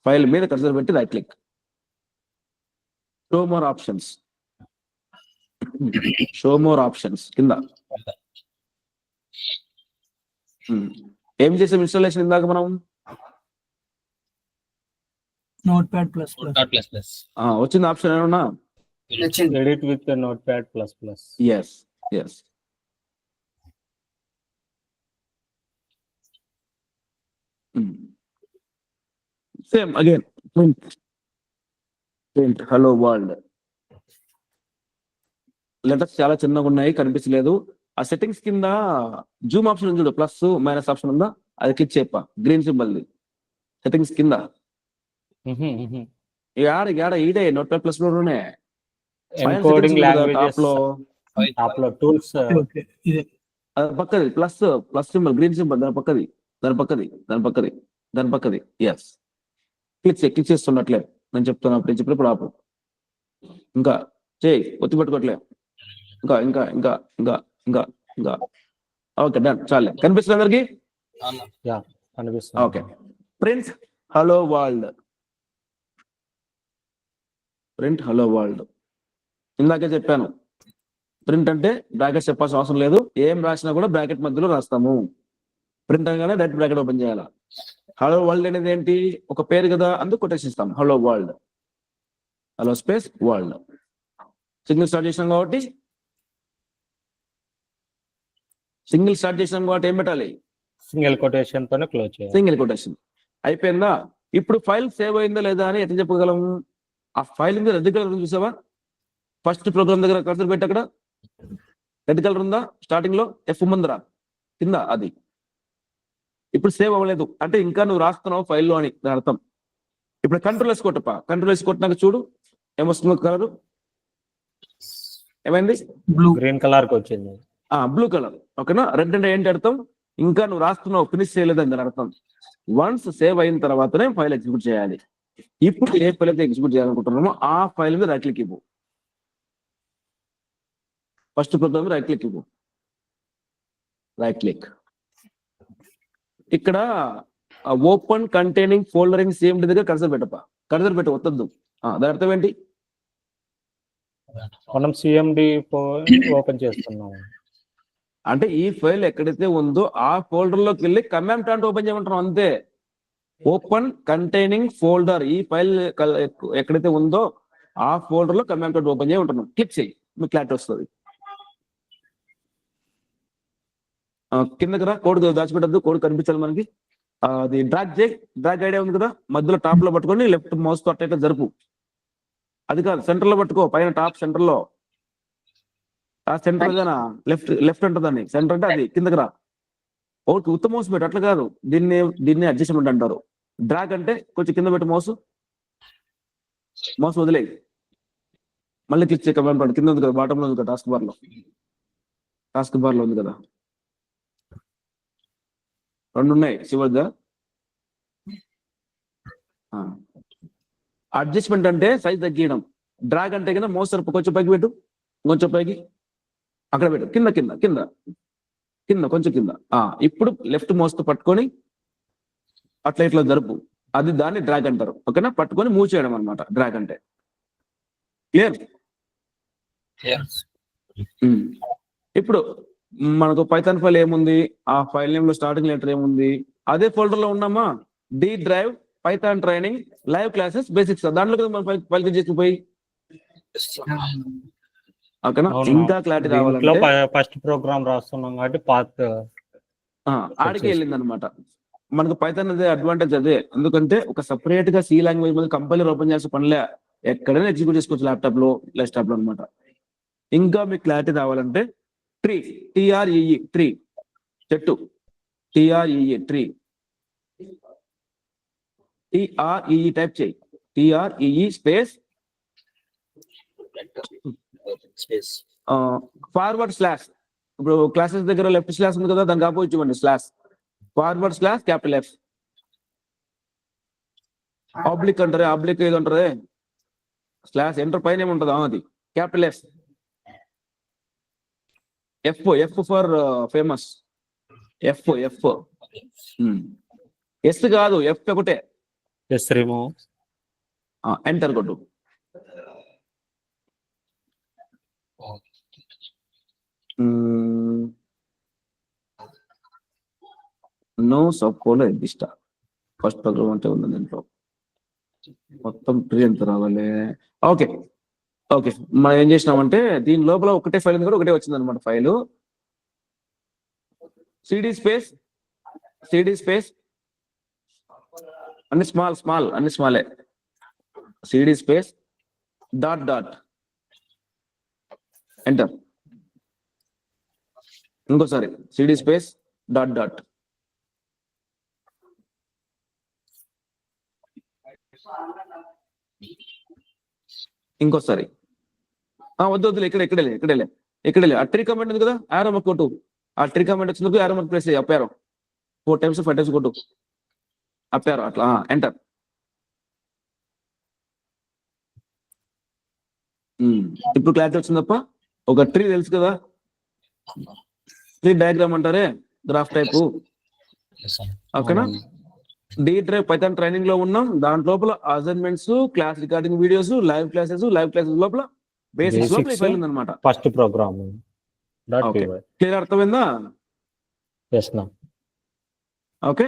A: ఫైల్ మీద కర్సర్ పెట్టి right click, show more options. Show more options కింద ఏం చేసాం ఇన్స్టాలేషన్ ఇందాక మనం?
B: నోట్ప్యాడ్ ప్లస్
A: వచ్చింది ఆప్షన్ ఏమన్నా?
H: Edit with Notepad plus plus.
A: Yes yes. Same again print hello world. Letters చాలా చిన్నగా ఉన్నాయి, కనిపించలేదు. ఆ సెట్టింగ్స్ కింద జూమ్ ఆప్షన్ ఉంది చూడు, ప్లస్ మైనస్ ఆప్షన్ ఉందా? అది క్లిక్ చేయప్ప, గ్రీన్ సింబల్ సెట్టింగ్స్ కింద. ఏడ ఈడే నోట్ప్యాడ్ ప్లస్ లోనే
H: ఎన్కోడింగ్ లాంగ్వేజెస్ టాప్ లో టూల్స్
A: పక్కది ప్లస్ సింబల్, గ్రీన్ సింబల్, దాని పక్కది. ఎస్, క్లిక్ చేస్తున్నట్లే నేను చెప్తాను. అప్పుడు చెప్పినప్పుడు ఆపు. ఇంకా చేయి, ఒత్తి పెట్టుకోవట్లే. ఇంకా ఓకే, డన్. చాలే, కనిపిస్తుంది అందరికి?
H: కనిపిస్తుంది.
A: Okay. Print hello world. Print hello world ఇందాకే చెప్పాను. ప్రింట్ అంటే బ్రాకెట్ చెప్పాల్సిన అవసరం లేదు. ఏం రాసినా కూడా బ్రాకెట్ మధ్యలో రాస్తాము. ప్రింట్ అనగానే డైరెక్ట్ బ్రాకెట్ ఓపెన్ చేయాలి. హలో వరల్డ్ అనేది ఏంటి? ఒక పేరు కదా, అందుకు కొటేషన్ ఇస్తాం. Hello world, hello space world. Single start చేసినాం కాబట్టి ఏం పెట్టాలి?
H: సింగిల్ కొటేషన్ తోనే క్లోజ్ చేయాలి.
A: Single quotation. అయిపోయిందా? ఇప్పుడు ఫైల్ సేవ్ అయిందా లేదా అని ఎట్లా చెప్పగలం? ఆ ఫైల్ మీద రెడ్ కలర్ చూసావా? ఫస్ట్ ప్రోగ్రామ్ దగ్గర కర్సర్ పెట్టి అక్కడ రెడ్ కలర్ ఉందా? స్టార్టింగ్ లో F ముందర కింద అది. ఇప్పుడు సేవ్ అవ్వలేదు అంటే ఇంకా నువ్వు రాస్తున్నావు ఫైల్లో అని దాని అర్థం. ఇప్పుడు కంట్రోల్ కొట్టప్ప. కంట్రోల్ కొట్టినాక చూడు ఏమొస్తుందో కలర్. ఏమైంది?
H: గ్రీన్ కలర్ కి వచ్చింది.
A: Blue colour. ఓకేనా? రెడ్ అంటే ఏంటి అర్థం? ఇంకా నువ్వు రాస్తున్నావు, ఫినిష్ చేయలేదని దాని అర్థం. వన్స్ సేవ్ అయిన తర్వాతనే ఫైల్ ఎగ్జిక్యూట్ చేయాలి. ఇప్పుడు ఏ ఫైల్ అయితే ఎగ్జిక్యూట్ చేయాలనుకుంటున్నామో ఆ ఫైల్ మీద రైట్ క్లిక్ ఇవ్వు. ఫస్ట్ ప్రోగ్రామ్ రైట్ క్లిక్ ఇవ్వు. Right click. ఇక్కడ open containing folder in same దగ్గర కర్సర్ పెట్టప్ప. కర్సర్ పెట్టి వద్దద్దు. దాని అర్థం ఏంటి?
H: మనం CMD ఓపెన్ చేస్తున్నాం
A: అంటే ఈ ఫైల్ ఎక్కడైతే ఉందో ఆ ఫోల్డర్ లోకి వెళ్ళి కమాండ్ ప్రాంప్ట్ ఓపెన్ చేయమంటున్నాం అంతే. ఓపెన్ కంటైనింగ్ ఫోల్డర్, ఈ ఫైల్ ఎక్కడైతే ఉందో ఆ ఫోల్డర్ లో కమాండ్ ప్రాంప్ట్ ఓపెన్ చేయమంటున్నాం. క్లిక్ చేయి, మీకు క్లారిటీ వస్తుంది. కిందకి రా, కోడ్ దాచిపెట్టద్దు, కోడ్ కనిపించాలి మనకి. అది డ్రాగ్ ఐడియా ఉంది కదా, మధ్యలో టాప్ లో పట్టుకొని లెఫ్ట్ మౌస్ తో అట్ట జరుపు. అది కాదు, సెంటర్ లో పట్టుకో, పైన టాప్ సెంటర్ లో. ఆ సెంటర్ లెఫ్ట్ ఉంటుందని. సెంటర్ అంటే అది కిందకి రా. ఓకే, ఉత్తమ మౌస్ పెట్టు. అట్లా కాదు, దీన్ని అడ్జస్ట్మెంట్ అంటారు. డ్రాగ్ అంటే కొంచెం కింద పెట్టి మౌస్ వదిలేయి, మళ్ళీ క్లిక్ చేయ కమాండ్ పాయింట్ కింద ఉంది కదా, బాటంలో ఉంది కదా, టాస్క్ బార్ లో ఉంది కదా, 2 ఉన్నాయి చివరిగా. అడ్జస్ట్మెంట్ అంటే సైజ్ తగ్గియడం, డ్రాగ్ అంటే కింద మౌస్ సరిపో కొంచెం పైకి పెట్టు, కొంచెం పైకి అక్కడ పెట్టు, కింద కింద కింద కింద కొంచెం కింద. ఇప్పుడు లెఫ్ట్ మౌస్ తో పట్టుకొని అట్లా ఇట్లా జరుపు, అది దాన్ని డ్రాగ్ అంటారు. ఓకేనా, పట్టుకొని మూవ్ చేయడం అనమాట డ్రాగ్ అంటే. క్లియర్? ఇప్పుడు మనకు పైథాన్ ఫైల్ ఏముంది, ఆ ఫైల్ నేమ్ లో స్టార్టింగ్ లెటర్ ఏముంది, అదే ఫోల్డర్ లో ఉన్నామా, D drive Python training live classes basics, దాంట్లో కదా మనం ఫైల్ చేసుకుపోయి. ఓకేనా, ఇంకా క్లారిటీ రావాలంటే
H: ఫస్ట్ ప్రోగ్రామ్ రాస్తున్నాం కాబట్టి పాత్
A: ఆడికి వెళ్ళింది అనమాట. మనకు పైథాన్ అదే అడ్వాంటేజ్ అదే, ఎందుకంటే ఒక సపరేట్ గా సి లాంగ్వేజ్ మీద కంపైలర్ ఓపెన్ చేసే పనిలే, ఎక్కడైనా ఎగ్జిక్యూట్ చేసుకోవచ్చు, ల్యాప్టాప్ లో డెస్క్టాప్ లో అనమాట. ఇంకా మీకు క్లారిటీ రావాలంటే ట్రీ, TREE ట్రీ, చెట్టు, TREE ట్రీ, TREE టైప్ చేయి, TREE స్పేస్ ఫార్వర్డ్ స్లాష్. ఇప్పుడు క్లాసెస్ దగ్గర లెఫ్ట్ స్లాష్ ఉంది కదా, దానికి ఆపోజిట్ ఇవ్వండి slash, forward slash capital F, oblique అంటారే, ఆబ్లిక్ ఏది అంటారే, స్లాష్ ఎంటర్ పైన ఏముంటుంది అది capital F for famous, F S కాదు, F ఒకటే.
H: S remove.
A: ఎంటర్ కొట్టు. నో సబ్కోలో ఎగ్జిస్ట్, ఫస్ట్ ప్రోగ్రామ్ అంటే ఉంది దీంట్లో, మొత్తం ట్రీ ఎంత రావాలి. ఓకే మనం ఏం చేసినామంటే దీని లోపల ఒకటే ఫైల్ ఉంది కూడా, ఒకటే వచ్చింది అనమాట ఫైలు. సిడి స్పేస్ అన్ని స్మాలే, సిడి స్పేస్ డాట్ ఎంటర్. ఇంకోసారి సిడి స్పేస్ డాట్, ఇంకోసారి వద్దు ఇక్కడే ఆ ట్రీ కమాండ్ ఉంది కదా, ఆరో మార్క్ కొట్టు, ఆ ట్రీ కమాండ్ వచ్చినందుకు ఆరో మార్క్ ప్రెస్ చేయి, అప్ యారో 4 times 5 times కొట్టు, అప్ యారో అట్లా ఎంటర్. ఇప్పుడు క్లారిటీ వచ్చింది తప్ప. ఒక ట్రీ తెలుసు కదా, ట్రీ డయాగ్రామ్ అంటారే, గ్రాఫ్ టైపు. ఓకేనా, డి డ్రైవ్ పైథాన్ ట్రైనింగ్ లో ఉన్నాం, దాని లోపల assignments, class recording videos, live classes లోపల బేసిక్స్ లోపల ఈ ఫైల్ ఉందన్నమాట.
H: ఫస్ట్ ప్రోగ్రామ్
A: క్లియర్, అర్థమైందా? ఓకే,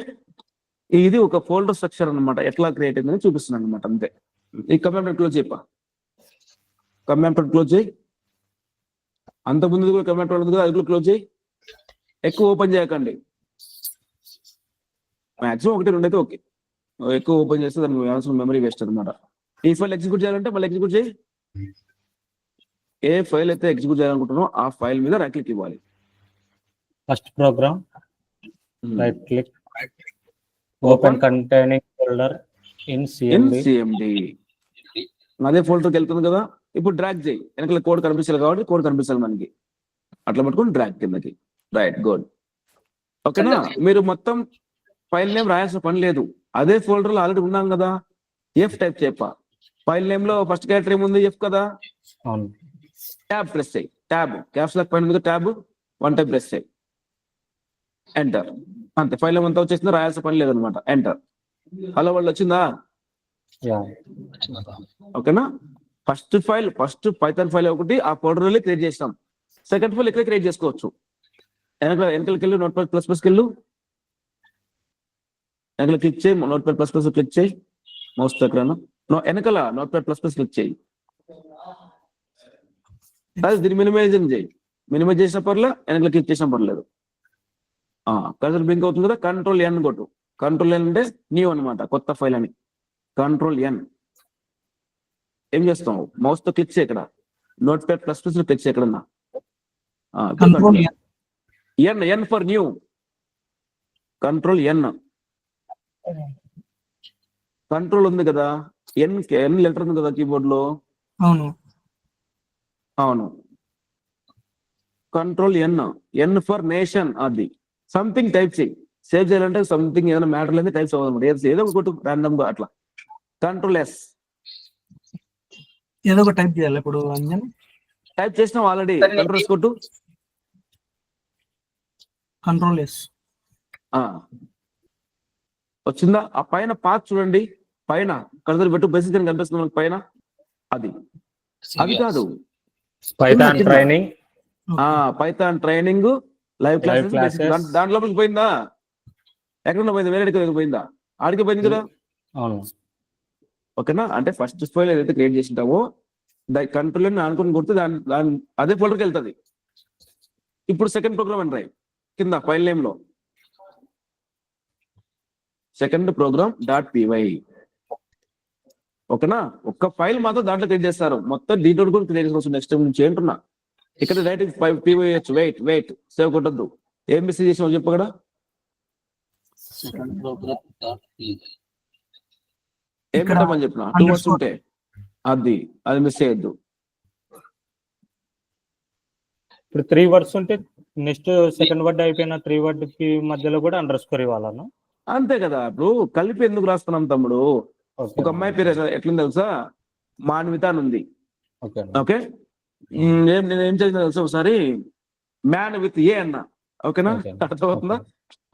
A: ఇది ఒక ఫోల్డర్ స్ట్రక్చర్ అన్నమాట, ఎట్లా క్రియేట్ అయిందని చూపిస్తున్నాను అనమాట, అంతే. ఈ కమాండ్ క్లోజ్ చేయప్ప, కమాండ్ క్లోజ్ చేయి. అంత ముందు కూడా కమాండ్ ఉంది కదా, అది కూడా క్లోజ్ చేయి. ఎక్కువ ఓపెన్ చేయకండి, మాక్సిమం 1 2 అయితే ఓకే. ఎక్కువ ఓపెన్ చేస్తే దానికి మెమరీ వేస్ట్ అనమాట. ఈ ఫైల్ ఎగ్జిక్యూట్ చేయాలంటే మళ్ళీ ఎగ్జిక్యూట్ చేయి. ఏ ఫైల్ అయితే ఎగ్జిక్యూట్ చేయాలనుకుంటున్నారో ఆ ఫైల్ మీద రైట్ క్లిక్ ఇవ్వాలి.
H: First program, right click, open containing folder in CMD.
A: అదే ఫోల్డర్కి వెళ్తుంది కదా, ఇప్పుడు డ్రాగ్ చేయి, వెనకాల కోడ్ కనిపించాలి కాబట్టి కోడ్ కనిపించాలి మనకి, అట్లా పట్టుకుని డ్రాగ్ కిందకి. Right, good. ఓకేనా, మీరు మొత్తం ఫైల్ నేమ్ రాయాల్సిన పని లేదు, అదే ఫోల్డర్ లో ఆల్రెడీ ఉన్నాం కదా. F టైప్ చెప్ప, ఫైల్ నేమ్ లో ఫస్ట్ క్యారెక్టర్ ఏముంది, F కదా. ట్యాబ్ ప్రెస్ చేయి, ట్యాబ్ క్యాప్స్ లాక్ పైన ఉంది, ట్యాబ్ 1 టైప్ ప్రెస్ చేయి, ఎంటర్. అంతే, ఫైల్ నేమ్ అంతా వచ్చేసిందో, రాయాల్సిన పని లేదనమాట. ఎంటర్. హలో వాళ్ళు వచ్చిందా? ఓకేనా, ఫస్ట్ పైథాన్ ఫైల్ ఒకటి ఆ ఫోల్డర్ క్రియేట్ చేస్తాం, సెకండ్ ఫైల్ ఇక్కడ క్రియేట్ చేసుకోవచ్చు. వెనకలకి వెళ్ళు, Notepad++ వెళ్ళు, వెనకాల క్లిక్ చేయి, Notepad++ క్లిక్ చేయి, మౌస్ దగ్గర వెనకాల Notepad++ క్లిక్ చేయి. దీన్ని మినిమైజింగ్ చేయి, మినిమైజ్ చేసిన పర్లే, వెనకాల క్లిక్ చేసిన పర్లేదు. కర్సర్ బ్లింక్ అవుతుంది కదా, Ctrl+N కొట్టు. Ctrl+N అంటే న్యూ అనమాట, కొత్త ఫైల్ అని. Ctrl+N ఏం చేస్తావు, మౌస్ తో క్లిక్ చేయి, ఇక్కడ Notepad++ క్లిక్ చేయి, ఎక్కడన్నా N for new, Ctrl+N. Control ఉంది కదా, ఎన్ లెటర్ ఉంది కదా కీబోర్డ్ లో.
B: అవును.
A: అవును, కంట్రోల్ ఎన్ ఫర్ నేషన్. అది సంథింగ్ టైప్ చేయి. సేవ్ చేయాలంటే సంథింగ్ ఏదైనా మ్యాటర్ లేదు టైప్స్ అవ్వదు, ఏదో ఒకటి ర్యాండమ్ గా అట్లా. కంట్రోల్ ఎస్
B: ఏదో ఒక టైప్ చేయాలి ఇప్పుడు అంజన్.
A: టైప్ చేసినాం ఆల్రెడీ.
G: సరే,
A: కంట్రోల్ ఎస్ కొట్టు.
B: Control yes.
A: వచ్చిందా? ఆ పైన పాత్ చూడండి, పైన కర్సర్ పెట్టు, బేసిక్ అని కనిపిస్తుంది మనకు పైన. అది అది కాదు,
H: పైథాన్
A: కింద.
H: Training.
A: Python training live classes.
H: classes.
A: దాంట్లో లోపలికి పోయిందా? ఎక్కడ పోయిందా? వేరే దగ్గరికి పోయిందా? ఆడికి పోయింది కదా.
H: అవును.
A: ఓకేనా? అంటే ఫస్ట్ ఫైల్ ఏదైతే క్రియేట్ చేసింటావో దాని కంట్రోల్ అనుకుని కొడితే దాని అదే ఫోల్డర్కి వెళ్తుంది. ఇప్పుడు సెకండ్ ప్రోగ్రామ్ అని రాయి కింద ఫైల్ నేమ్ లో, సెకండ్ ప్రోగ్రామ్ .py. ఓకేనా? ఒక్క ఫైల్ మాత్రం దాంట్లో క్రియేట్ చేస్తారు, మొత్తం దీంట్లో కూడా క్రియేట్ చేసుకోవచ్చు నెక్స్ట్ టైం నుంచి అంటున్నా. ఇక్కడ డైరెక్ట్ py వచ్చు. వెయిట్ సేవ్ కొట్టద్దు. ఏం మెసేజ్ చేసినావు చెప్పు కదా. ఏం
B: ఇక్కడ
A: పెట్టమని చెప్పిన 2 words ఉంటే అది మిస్ చేయొద్దు.
H: ఇప్పుడు 3 words ఉంటే నెక్స్ట్ సెకండ్ వర్డ్ అయిపోయిన 3 word కి మధ్యలో కూడా అండర్ స్కోర్ ఇవ్వాలన్నా?
A: అంతే కదా. ఇప్పుడు కలిపి ఎందుకు రాస్తున్నాం తమ్ముడు? ఒక అమ్మాయి పేరు ఎట్లుంది తెలుసా? మాన్విత అని ఉంది.
H: ఓకే.
A: ఓకే, నేను ఏం చేసిన తెలుసా? ఒకసారి మ్యాన్ విత్ ఏ అన్న. ఓకేనా?
H: Okay.
A: అర్థమవుతుందా?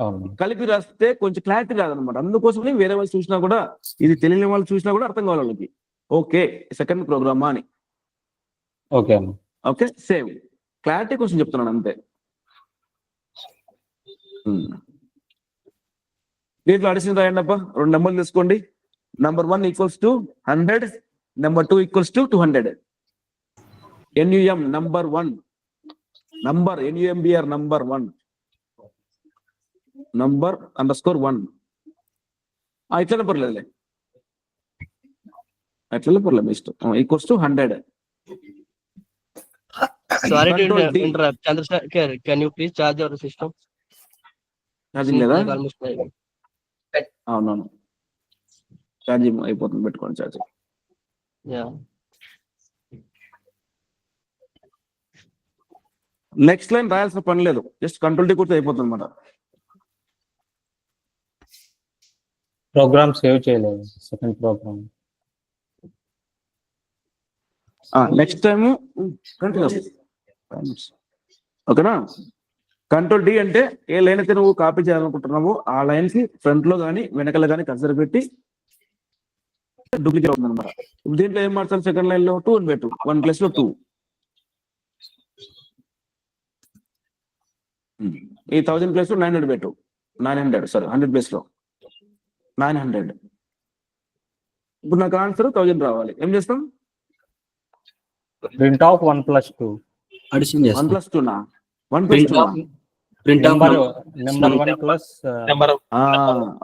H: అవును.
A: కలిపి రాస్తే కొంచెం క్లారిటీ రాదనమాట. అందుకోసమే వేరే వాళ్ళు చూసినా కూడా, ఇది తెలియని వాళ్ళు చూసినా కూడా అర్థం కావాలి వాళ్ళకి. ఓకే, సెకండ్ ప్రోగ్రామా అని.
H: ఓకే అన్న.
A: Okay, save. క్లారిటీ కోసం చెప్తున్నాను అంతే. దీంట్లో అడిషన్ రాయండి అప్ప. 2 నెంబర్లు తీసుకోండి. Number 1 = 100, number 2 = 200. NUM number 1, number NUMBR number 1, number _1. ఇట్లనే పర్లేదులే, అట్లనే పర్లేదు, ఇష్టం. =100.
J: Sorry to
A: Control D.
J: interrupt. Chandrasekhar, can you please charge your system?
A: Charging లేదా?
J: Like almost like-
A: అవునవును, ఛార్జింగ్ అయిపోతుంది, పెట్టుకోండి ఛార్జింగ్.
J: Yeah.
A: నెక్స్ట్ లైన్ రాయాల్సిన పని లేదు, జస్ట్ కంట్రోల్ D కొడితే అయిపోతుంది అనమాట.
H: ప్రోగ్రామ్ సేవ్ చేయలేదు, సెకండ్ ప్రోగ్రామ్.
A: నెక్స్ట్ టైము ఓకేనా? కంట్రోల్ D అంటే ఏ లైన్ అయితే నువ్వు కాపీ చేయాలనుకుంటున్నావో ఆ లైన్ కి ఫ్రంట్ లో కానీ వెనకాల కానీ కర్సర్ పెట్టి డూప్లికేట్ అవుతుంది అనమాట. ఇప్పుడు దీంట్లో ఏం మార్చాలి? సెకండ్ లైన్ లో 2 అని పెట్టు, 1 ప్లస్ లో 2. ఈ 1000 ప్లస్ లో 900 పెట్టు, 100 ప్లస్ లో 900. ఇప్పుడు నాకు ఆన్సర్ 1000 రావాలి. ఏం చేస్తాం?
H: Print of 1+2.
A: 1 + 2 నా? 1 + 2 నా?
H: Number 1 plus.
C: నెంబర్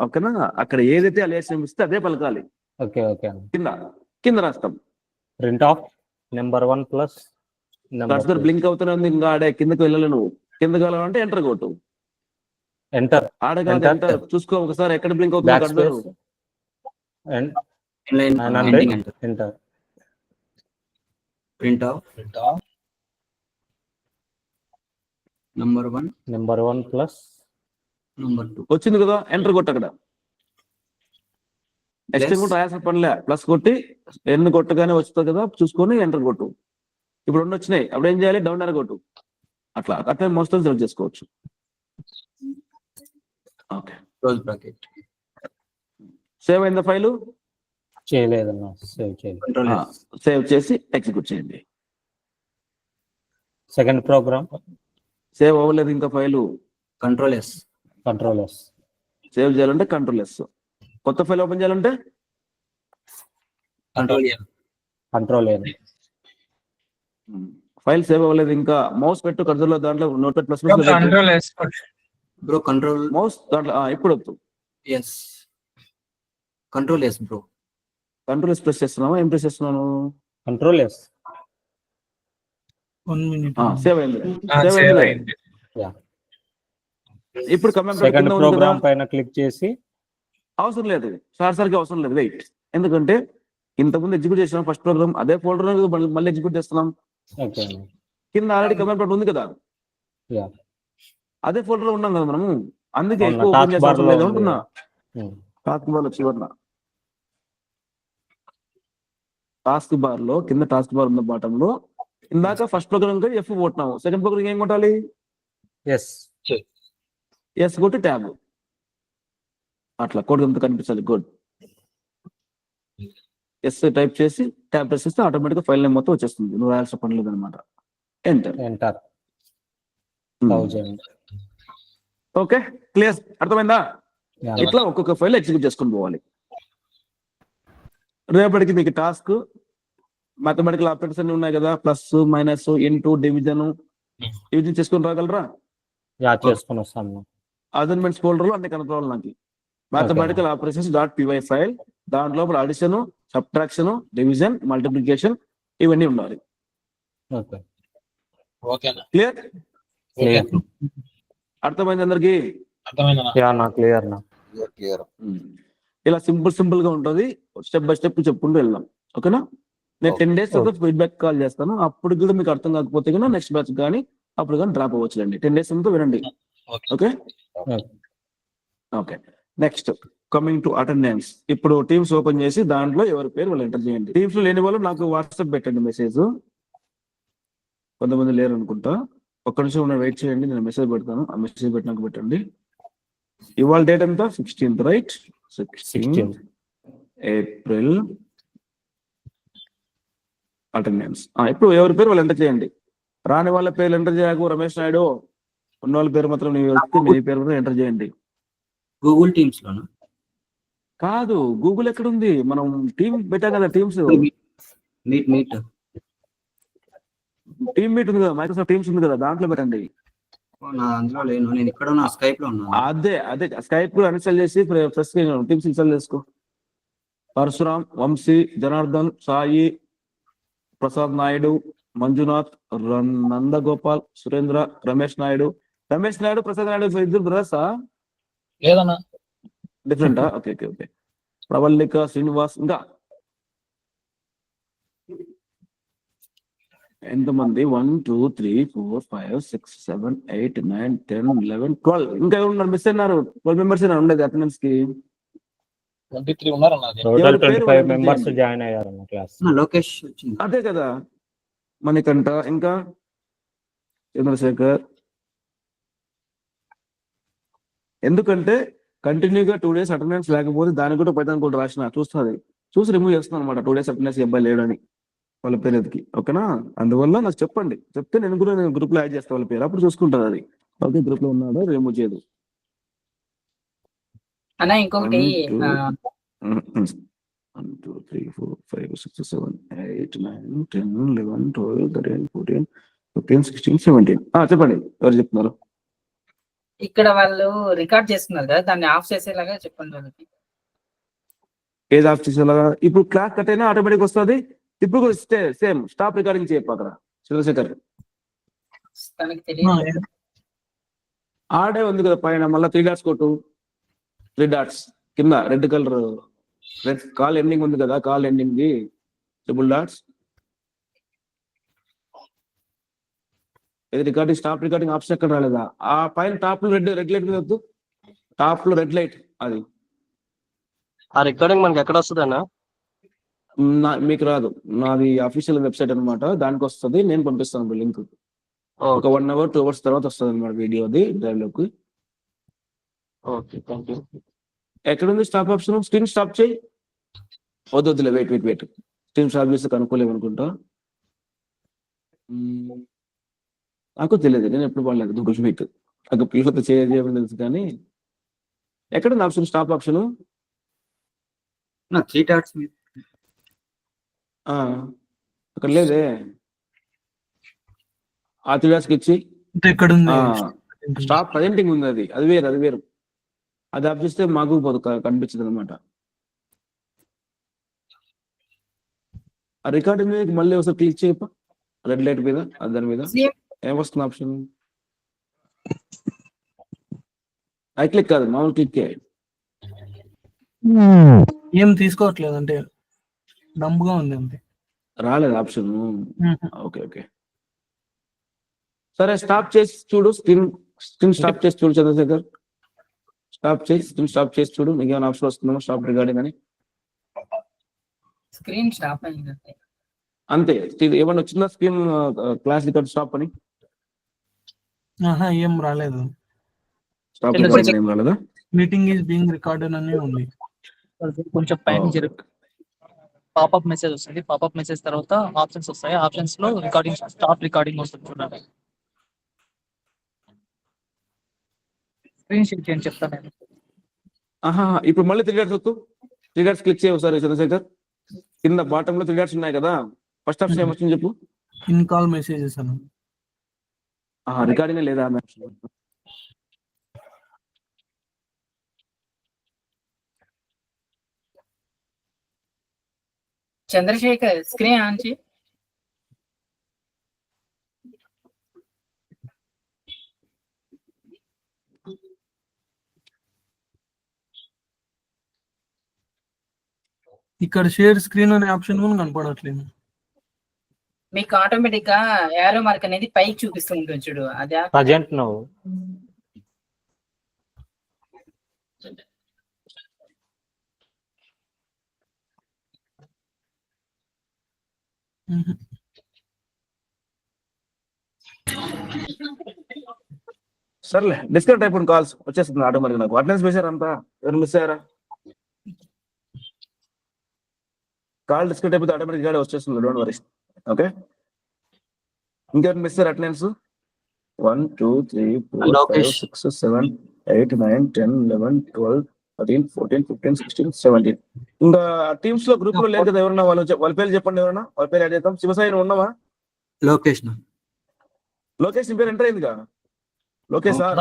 A: ఓకేనా? అక్కడ ఏదైతే అలియాసం ఇస్తే అదే పలకాలి.
H: Okay okay.
A: కింద రాస్తాం.
H: Print of number 1 plus
A: cursor blink అవుతూనే ఉంది, ఇంకా ఆడే కిందకి వెళ్ళాలి. నువ్వు కిందకి వెళ్ళాలంటే ఎంటర్ కొట్టు.
H: ఎంటర్.
A: ఆడగానే ఎంటర్ చూసుకో ఒకసారి ఎక్కడ బ్లింక్ అవుతుంది cursor.
H: Enter.
J: Print off number 1
H: plus
J: number 2.
A: వచ్చింది కదా, ఎంటర్ కొట్టు. అక్కడ నెక్స్ట్ కూడా రాయాల్సిన పనిలే, ప్లస్ కొట్టి ఎన్ని కొట్టగానే వస్తుంది కదా చూసుకొని ఎంటర్ కొట్టు. ఇప్పుడు 2 వచ్చినాయి, అప్పుడు ఏం చేయాలి? డౌన్ యారో కొట్టు. అట్లా మొత్తం సెలెక్ట్ చేసుకోవచ్చు. Okay,
J: Close bracket.
A: సేవ్ అయిందా ఫైలు?
H: చేయలేదన్నా, సేవ్ చేయలేదు.
J: Control S.
A: సేవ్ చేసి ఎగ్జిక్యూట్ చేయండి.
H: సెకండ్ ప్రోగ్రామ్
A: సేవ్ అవ్వలేదు ఇంకా file.
J: Control S.
H: Control yes.
A: Save చేయాలంటే కంట్రోల్ ఎస్. కొత్త ఫైల్ ఓపెన్ చేయాలంటే
J: Control L.
H: Control A.
A: File save అవ్వలేదు ఇంకా. మౌస్ పెట్టు కర్సర్ లో, దాంట్లో note plus
B: control yes.
J: Bro, control
A: mouse దాంట్లో ఇప్పుడు వద్దు.
J: yes. Control S, bro.
A: Control press చేస్తున్నావా? ఏం ప్రెస్ చేస్తున్నాను?
H: Control yes.
B: 1 minute.
A: సేవ్ అయింది.
B: సేవ్ అయింది.
A: ఇప్పుడు కమాండ్
H: సెకండ్ ప్రోగ్రామ్ పైన క్లిక్ చేసి
A: అవసరం లేదు, సార్కి అవసరం లేదు. వెయిట్, ఎందుకంటే ఇంతకుముందు ఎగ్జిక్యూట్ చేసినాం ఫస్ట్ ప్రోగ్రామ్, అదే ఫోల్డర్ మళ్ళీ ఎగ్జిక్యూట్ చేస్తున్నాం.
H: ఓకే
A: కింద ఆల్రెడీ కమాండ్ ప్రాంప్ట్ ఉంది కదా,
H: యా
A: అదే ఫోల్డర్ లో ఉన్నాం కదా మనము, అందుకే
H: అవునా,
A: ఎక్కువ ఓపెన్
H: task
A: చేసే
H: bar
A: అవసరం
H: లో
A: లేదు
H: ఉంది.
A: అంటున్నా.
H: ఉమ్.
A: టాస్క్ బార్ లో చివరిన, టాస్క్ బార్ లో కింద టాస్క్ బార్ ఉన్న బాటం లో ఇందాక ఫస్ట్ ప్రోగ్రామ్ F కొట్టినాము, సెకండ్ ప్రోగ్రామ్ ఏం కొట్టాలి?
H: ఎస్
A: ఎస్ కొట్టి ట్యాబ్, అట్లా కోడ్ అంతా కనిపించాలి. గుడ్, ఎస్ టైప్ చేసి ట్యాబ్ ప్రెస్ చేస్తే ఆటోమేటిక్ గా ఫైల్ నేమ్ మొత్తం వచ్చేస్తుంది, నువ్వు రాయాల్సిన పని లేదు అనమాట. ఎంటర్.
H: ఎంటర్ 1000.
A: ఓకే, క్లియర్, అర్థమైందా?
H: యా
A: ఇట్లా ఒక్కొక్క ఫైల్ ఎగ్జిక్యూట్ చేసుకొని పోవాలి. రేపటికి మీకు టాస్క్ మ్యాథమెటికల్ ఆపరేటర్స్ అన్ని ఉన్నాయి కదా, ప్లస్ మైనస్ ఇంటూ డివిజన్ చేసుకొని రాగలరా?
H: యా చేసుకొని వస్తాను.
A: అసైన్మెంట్స్ ఫోల్డర్ లో అన్ని కనుక్కోవాలి నాకు. మ్యాథమెటికల్ ఆపరేషన్స్ .py ఫైల్, దాంట్లో అడిషన్, సబ్ట్రాక్షన్, డివిజన్, మల్టిప్లికేషన్ ఇవన్నీ ఉండాలి.
H: ఓకే
C: ఓకేనా?
A: క్లియర్?
H: క్లియర్.
A: అర్థమైంది అందరికి?
C: అర్థమైందన్నా?
H: యా నా క్లియర్ నా.
I: క్లియర్.
A: ఇలా సింపుల్ గా ఉంటుంది, స్టెప్ బై స్టెప్ చెప్పుకుంటూ వెళ్దాం. ఓకేనా? నేను 10 days తర్వాత ఫీడ్బ్యాక్ కాల్ చేస్తాను, అప్పుడు కూడా మీకు అర్థం కాకపోతే కానీ నెక్స్ట్ బ్యాచ్ కానీ అప్పుడు కానీ డ్రాప్ అవ్వచ్చులేండి. 10 days అంతా వినండి. Okay okay. Next coming to attendance. ఇప్పుడు టీమ్స్ ఓపెన్ చేసి దాంట్లో ఎవరి పేరు వాళ్ళు ఎంటర్ చేయండి. టీమ్స్ లో లేని వాళ్ళు నాకు వాట్సాప్ పెట్టండి మెసేజ్. కొంతమంది లేరు అనుకుంటా, ఒక్క నిమిషం వెయిట్ చేయండి, నేను మెసేజ్ పెడతాను. ఆ మెసేజ్ పెట్టినాక పెట్టండి. ఇవాళ డేట్ ఎంత? 16th right? 16th April attendance. ఇప్పుడు ఎవరి పేరు వాళ్ళు ఎంటర్ చేయండి. రాని వాళ్ళ పేర్లు ఎంటర్ చేయకు రమేష్ నాయుడు, ఉన్న వాళ్ళ పేరు మాత్రం నీ పేరు కూడా ఎంటర్ చేయండి.
J: గూగుల్ టీమ్స్ లోనా?
A: కాదు, గూగుల్ ఎక్కడుంది? మనం టీమ్ పెట్టాం కదా, టీమ్స్
J: మీట్
A: టీమ్ మీట్ ఉంది కదా, మైక్రోసాఫ్ట్ టీమ్స్ ఉంది కదా, దాంట్లో పెట్టండి.
J: నా అందులో లేను, నేను ఇక్కడ నా స్కైప్ లో ఉన్నాను.
A: అదే స్కైప్ అన్ఇన్స్టాల్ చేసి ప్రెస్ టీమ్స్ ఇన్స్టాల్ చేసుకో. పరశురామ్, వంశీ, జనార్దన్, సాయి, ప్రసాద్ నాయుడు, మంజునాథ్, నందగోపాల్, సురేంద్ర, రమేష్ నాయుడు, ప్రసాద్ నాయుడు ఇద్దరు బ్రదర్సా?
C: లేదన్నా.
A: డిఫరెంటా? ఓకే. ప్రవల్లిక, శ్రీనివాస్, ఇంకా ఎంతమంది? 1 2 3 4 5 6 7 8 9 10 11 12 ఇంకా ఎవరు ఉన్నారు? మిస్ అయినారు. 12 మెంబర్స్ ఉండేది అటెండెన్స్ కి.
C: 23 ఉన్నారన్నా. అది
H: టోటల్
A: ఎవరి పేరు
H: 25
A: వాళ్ళు
H: మెంబర్స్
A: చేయండి.
H: జాయిన్ అయ్యారు క్లాస్.
J: లోకేష్ వచ్చింది.
A: అదే కదా, మణికంఠ, ఇంకా చంద్రశేఖర్. ఎందుకంటే కంటిన్యూగా 2 days అటెండెన్స్ లేకపోతే దానికి కూడా పైతాన్ కూడా రాసిన చూస్తుంది, చూసి రిమూవ్ చేస్తున్నాను అనమాట. 2 days అటెండెన్స్ అబ్బాయి లేడని వాళ్ళ పేరు ఎదికి. ఓకేనా? అందువల్ల నాకు చెప్పండి, చెప్తే నేను గ్రూప్ లో యాడ్ చేస్తాను వాళ్ళ పేరు, అప్పుడు చూసుకుంటుంది అది. ఓకే, గ్రూప్ లో ఉన్నాడో రిమూవ్ చేయదు.
G: అన్న ఇంకొకటి
A: 1 2 3 4 5 6 7 8 9 10 11 12 13 14 15 16 17. చెప్పండి, ఎవరు చెప్తున్నారు?
G: ఇక్కడ వాళ్ళు రికార్డ్ చేస్తున్నారు కదా, దాన్ని ఆఫ్ చేసేలాగా చెప్పండి వాళ్ళకి.
A: ఏది ఆఫ్ చేసేలాగా? ఇప్పుడు క్లాస్ కట్ అయినా ఆటోమేటిక్ వస్తుంది. ఇప్పుడు కూడా సేమ్ స్టాప్ రికార్డింగ్ చేయప్ప అక్కడ చంద్రశేఖర్.
G: తనకి తెలియదు.
A: ఆడే ఉంది కదా పైన, మళ్ళీ 3 dots కొట్టు. 3 dots కింద red colour, red call ending ఉంది కదా, కాల్ ఎండింగ్ ది 3 dots. ఇది రికార్డింగ్, స్టాప్ రికార్డింగ్ ఆప్షన్ ఎక్కడ రాలేదా? ఆ పైన టాప్ లో రెడ్ లైట్ మీద వద్దు, టాప్ లో రెడ్ లైట్ అది.
K: ఆ రికార్డింగ్ మనకి ఎక్కడ వస్తుంది అన్న?
A: మీకు రాదు, నాది అఫీషియల్ వెబ్సైట్ అనమాట, దానికి వస్తుంది. నేను పంపిస్తాను లింక్. ఒక 1 hour 2 hours తర్వాత వస్తుంది అనమాట వీడియో, అది డ్రైవ్ లోకి.
K: Okay, thank you.
A: ఎక్కడుంది స్టాప్ ఆప్షన్? స్క్రీన్ స్టాప్ చేయి. వద్దులే, వెయిట్. స్క్రీన్ స్టాప్ చేస్తే కనుక్కోలేము అనుకుంటా. నాకు తెలియదు, నేను ఎప్పుడు పడలేదు గూగుల్ మీట్. నాకు పిల్లలతో చేయమని తెలుసు కానీ ఎక్కడుంది ఆప్షన్? స్టాప్ ఆప్షన్
J: 3 dots
A: అక్కడ లేదే. ఆ 3 dots ఇచ్చి
F: ఇక్కడ ఉంది.
A: స్టాప్ ప్రజెంటింగ్ ఉంది, అది వేరు. అది ఆప్ చేస్తే మాకు కనిపించదు అనమాట. ఆ రికార్డింగ్ మీద మళ్ళీ ఒకసారి క్లిక్ చేయప్ప, రెడ్ లైట్ మీద, దాని మీద ఏమొస్తుంది ఆప్షన్? ఐ క్లిక్ కాదు, మామూలు క్లిక్.
B: ఏం తీసుకోవట్లేదు అంటే డంబ్గా ఉంది అంతే.
A: రాలేదు ఆప్షన్. ఓకే ఓకే సరే, స్టాప్ చేసి చూడు, స్క్రీన్ స్టాప్ చేసి చూడు చంద్రశేఖర్. స్క్రీన్ స్టాప్ చేసి చూడు, నీకు ఏమైనా ఆప్షన్ వస్తుందేమో స్టాప్ రికార్డింగ్ అని.
G: స్క్రీన్ స్టాప్ అయిందంటే
A: అంతే, ఏమన్నా వచ్చిందా స్క్రీన్ క్లాస్ రికార్డ్ స్టాప్ అని?
B: ఏం రాలేదు.
A: స్టాప్ రికార్డింగ్ ఏం రాలేదా?
B: మీటింగ్ ఈస్ బీయింగ్ రికార్డెడ్ అని ఉంది.
C: కొంచెం పైన పాపప్ మెసేజ్ వస్తుంది. పాపప్ మెసేజ్ తర్వాత ఆప్షన్స్ వస్తాయి. ఆప్షన్స్ లో రికార్డింగ్, స్టాప్ రికార్డింగ్ వస్తుంది చూడండి. స్క్రీన్ షేర్ చేయండి చెప్తాను నేను.
A: ఇప్పుడు మళ్ళీ 3 డాట్స్ వస్తూ 3 డాట్స్ క్లిక్ చేయ ఒకసారి చంద్రశేఖర్. కింద బాటమ్ లో 3 డాట్స్ ఉన్నాయి కదా, ఫస్ట్ ఆప్షన్ ఏమొస్తుంది చెప్పు.
B: ఇన్ కాల్ మెసేజెస్ అని.
A: రికార్డింగ్ లేదా?
G: చంద్రశేఖర్ స్క్రీన్ ఆన్ చేయి.
B: ఇక్కడ షేర్ స్క్రీన్ అనే ఆప్షన్ కూడా కనపడట్లేదు.
G: మీకు ఆటోమేటిక్ గా యారో మార్క్ అనేది పైకి చూపిస్తూ ఉంటుంది చూడు, అదే
H: ప్రజెంట్ నువ్వు
A: సర్లే, డిస్కనెక్ట్ అయిపోయిన కాల్స్ వచ్చేస్తుంది ఆటోమేటిక్. నాకు అటెండెన్స్ వేసారు అంతా, ఎవరు మిస్ అయ్యారా? కాల్ డిస్కనెక్ట్ అయిపోతే ఆటోమేటిక్ గా వచ్చేస్తుంది, డోంట్ వరీ. ఓకే, ఇంకెవరు మిస్ అయ్యారు అటెండెన్స్? 1 2 3 4 5 6 7 8 9 10 11 12 13 14 15 16 17. ఇంకా టీమ్స్ లో గ్రూప్ లో లేదు కదా ఎవరన్నా? వాళ్ళ పేరు చెప్పండి, ఎవరన్నా వాళ్ళ పేరు యాడ్ చేద్దాం. శివసాయి నువ్వు ఉన్నావా?
J: లోకేష్
A: లోకేష్ నీ పేరు ఎంటర్ అయిందిగా? లోకేష్ సార్,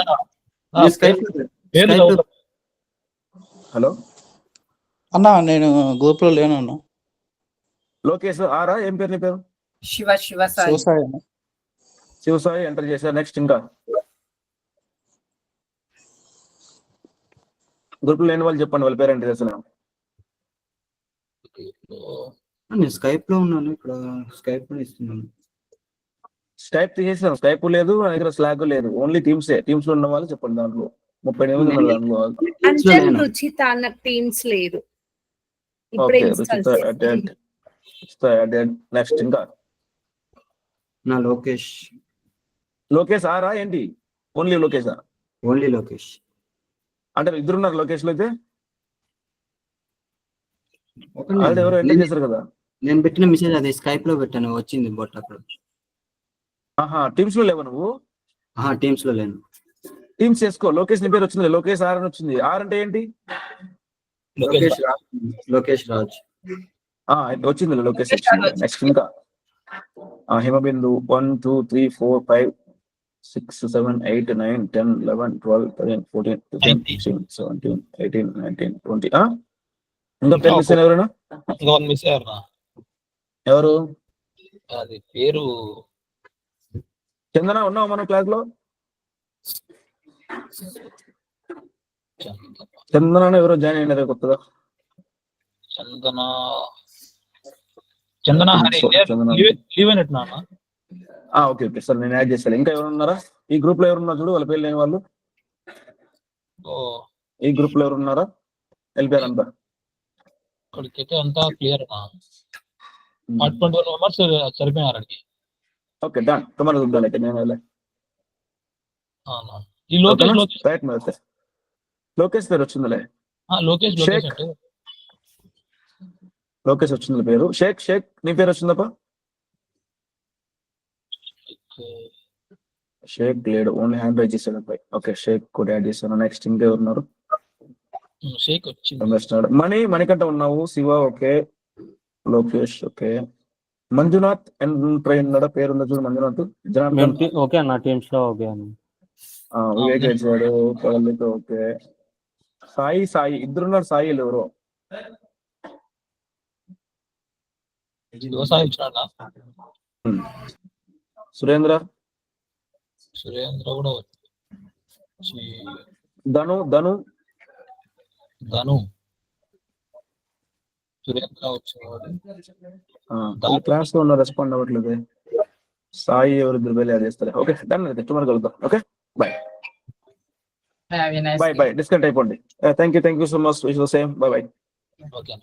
A: హలో
E: అన్నా, నేను గ్రూప్ లో లేను అన్న.
A: లోకేష్ ఆరా, ఏం పేరు నీ పేరు?
G: శివ సాయి.
E: శివసాయి అన్న.
A: శివసాయి ఎంటర్ చేశారు. నెక్స్ట్ ఇంకా గ్రూప్ లో లేని వాళ్ళు చెప్పండి, వాళ్ళ పేరు ఎంటర్ చేస్తున్నాను.
J: నేను స్కైప్ లో ఉన్నాను, ఇక్కడ స్కైప్ లో ఇస్తున్నాను.
A: స్కైప్ తీసేసాను, స్కైప్ లేదు నా దగ్గర, స్లాగ్ లేదు, ఓన్లీ టీమ్సే. టీమ్స్ లో ఉన్న వాళ్ళు చెప్పండి. దాంట్లో 38 ఉన్నారు దాంట్లో.
L: రుచిత నాకు టీమ్స్ లేదు.
A: Okay, Ruchita attend. నెక్స్ట్ ఇంకా
J: నా లోకేష్
A: ఆరా ఏంటి? ఓన్లీ లోకేషా?
J: ఓన్లీ లోకేష్
A: అంటే ఇద్దరున్నారు లోకేష్ లో అయితే. ఆల్రెడీ ఎవరు ఎంటర్ చేశారు కదా.
J: నేను పెట్టిన మెసేజ్ అది స్కైప్ లో పెట్టాను, వచ్చింది బట్ అక్కడ.
A: టీమ్స్ లో లేవు నువ్వు?
J: టీమ్స్ లో లేను.
A: టీమ్స్ చేసుకో. లోకేష్ నీ పేరు వచ్చింది, లోకేష్ ఆర్ అని వచ్చింది. ఆర్ అంటే ఏంటి?
J: లోకేష్ రాజ్
A: వచ్చింది లోకేష్. నెక్స్ట్ ఇంకా హిమబిందు 1 2 3 4 5 6 7 8 9 10 11 12 13 14 15 16 17 18 19 20. ఇంకా పేరు మిస్ అయిన ఎవరైనా?
C: మిస్ అయ్యారు.
A: ఎవరు?
C: అది పేరు
A: చందన, ఉన్నావా మనం క్లాస్ లో? చందన ఎవరో జాయిన్ అయినారు కొత్తగా.
C: చందన
A: ఓకే ఓకే సార్, నేను యాడ్ చేస్తాను. ఇంకా ఎవరు ఉన్నారా ఈ గ్రూప్ లో? ఎవరున్నారు చూడు, వాళ్ళ పేరు లేని వాళ్ళు ఈ గ్రూప్ లో ఎవరున్నారా? వెళ్ళిపోయారు అంతా.
C: ఇక్కడికైతే అంతా క్లియర్. 21 మెంబర్స్ సరిపోయారు.
A: Okay done. టుమారో చూద్దాం అయితే. నేను
C: ఈ
A: లోకేష్ పేరు వచ్చిందిలే. లోకేష్ వచ్చింది పేరు. షేక్ నీ పేరు వచ్చిందప్ప? షేక్ లేడు, ఓన్లీ హ్యాండ్ రైజ్ చేశాడు అబ్బాయి. ఓకే, షేక్ కూడా యాడ్ చేశాను. నెక్స్ట్ ఇంకా ఎవరున్నారు? మణికంట ఉన్నావు. Shiva okay. Lokesh okay. Manjunath entry ఉన్నాడా? పేరు ఉందా చూడు, మంజునాథ్.
H: ఓకే అన్న, టీమ్స్ లో ఓకే అన్న.
A: వివేక్ వచ్చాడు. ఓకే. సాయి ఇద్దరున్నారు. సాయి ఎవరు? సురేంద్ర
C: కూడా.
A: ధను
I: సురేంద్ర వచ్చిన
A: క్లాస్ లో ఉన్న రెస్పాండ్ అవ్వట్లేదు. సాయి ఎవరిద్దరు బయలు యాడ్ చేస్తారు. ఓకే డన్ అయితే టుమారో కలుద్దాం. Okay bye
G: Have a nice
A: bye
G: day.
A: Bye disconnect అయిపోండి. Thank you so much. Wish the same. Bye bye.
I: Okay.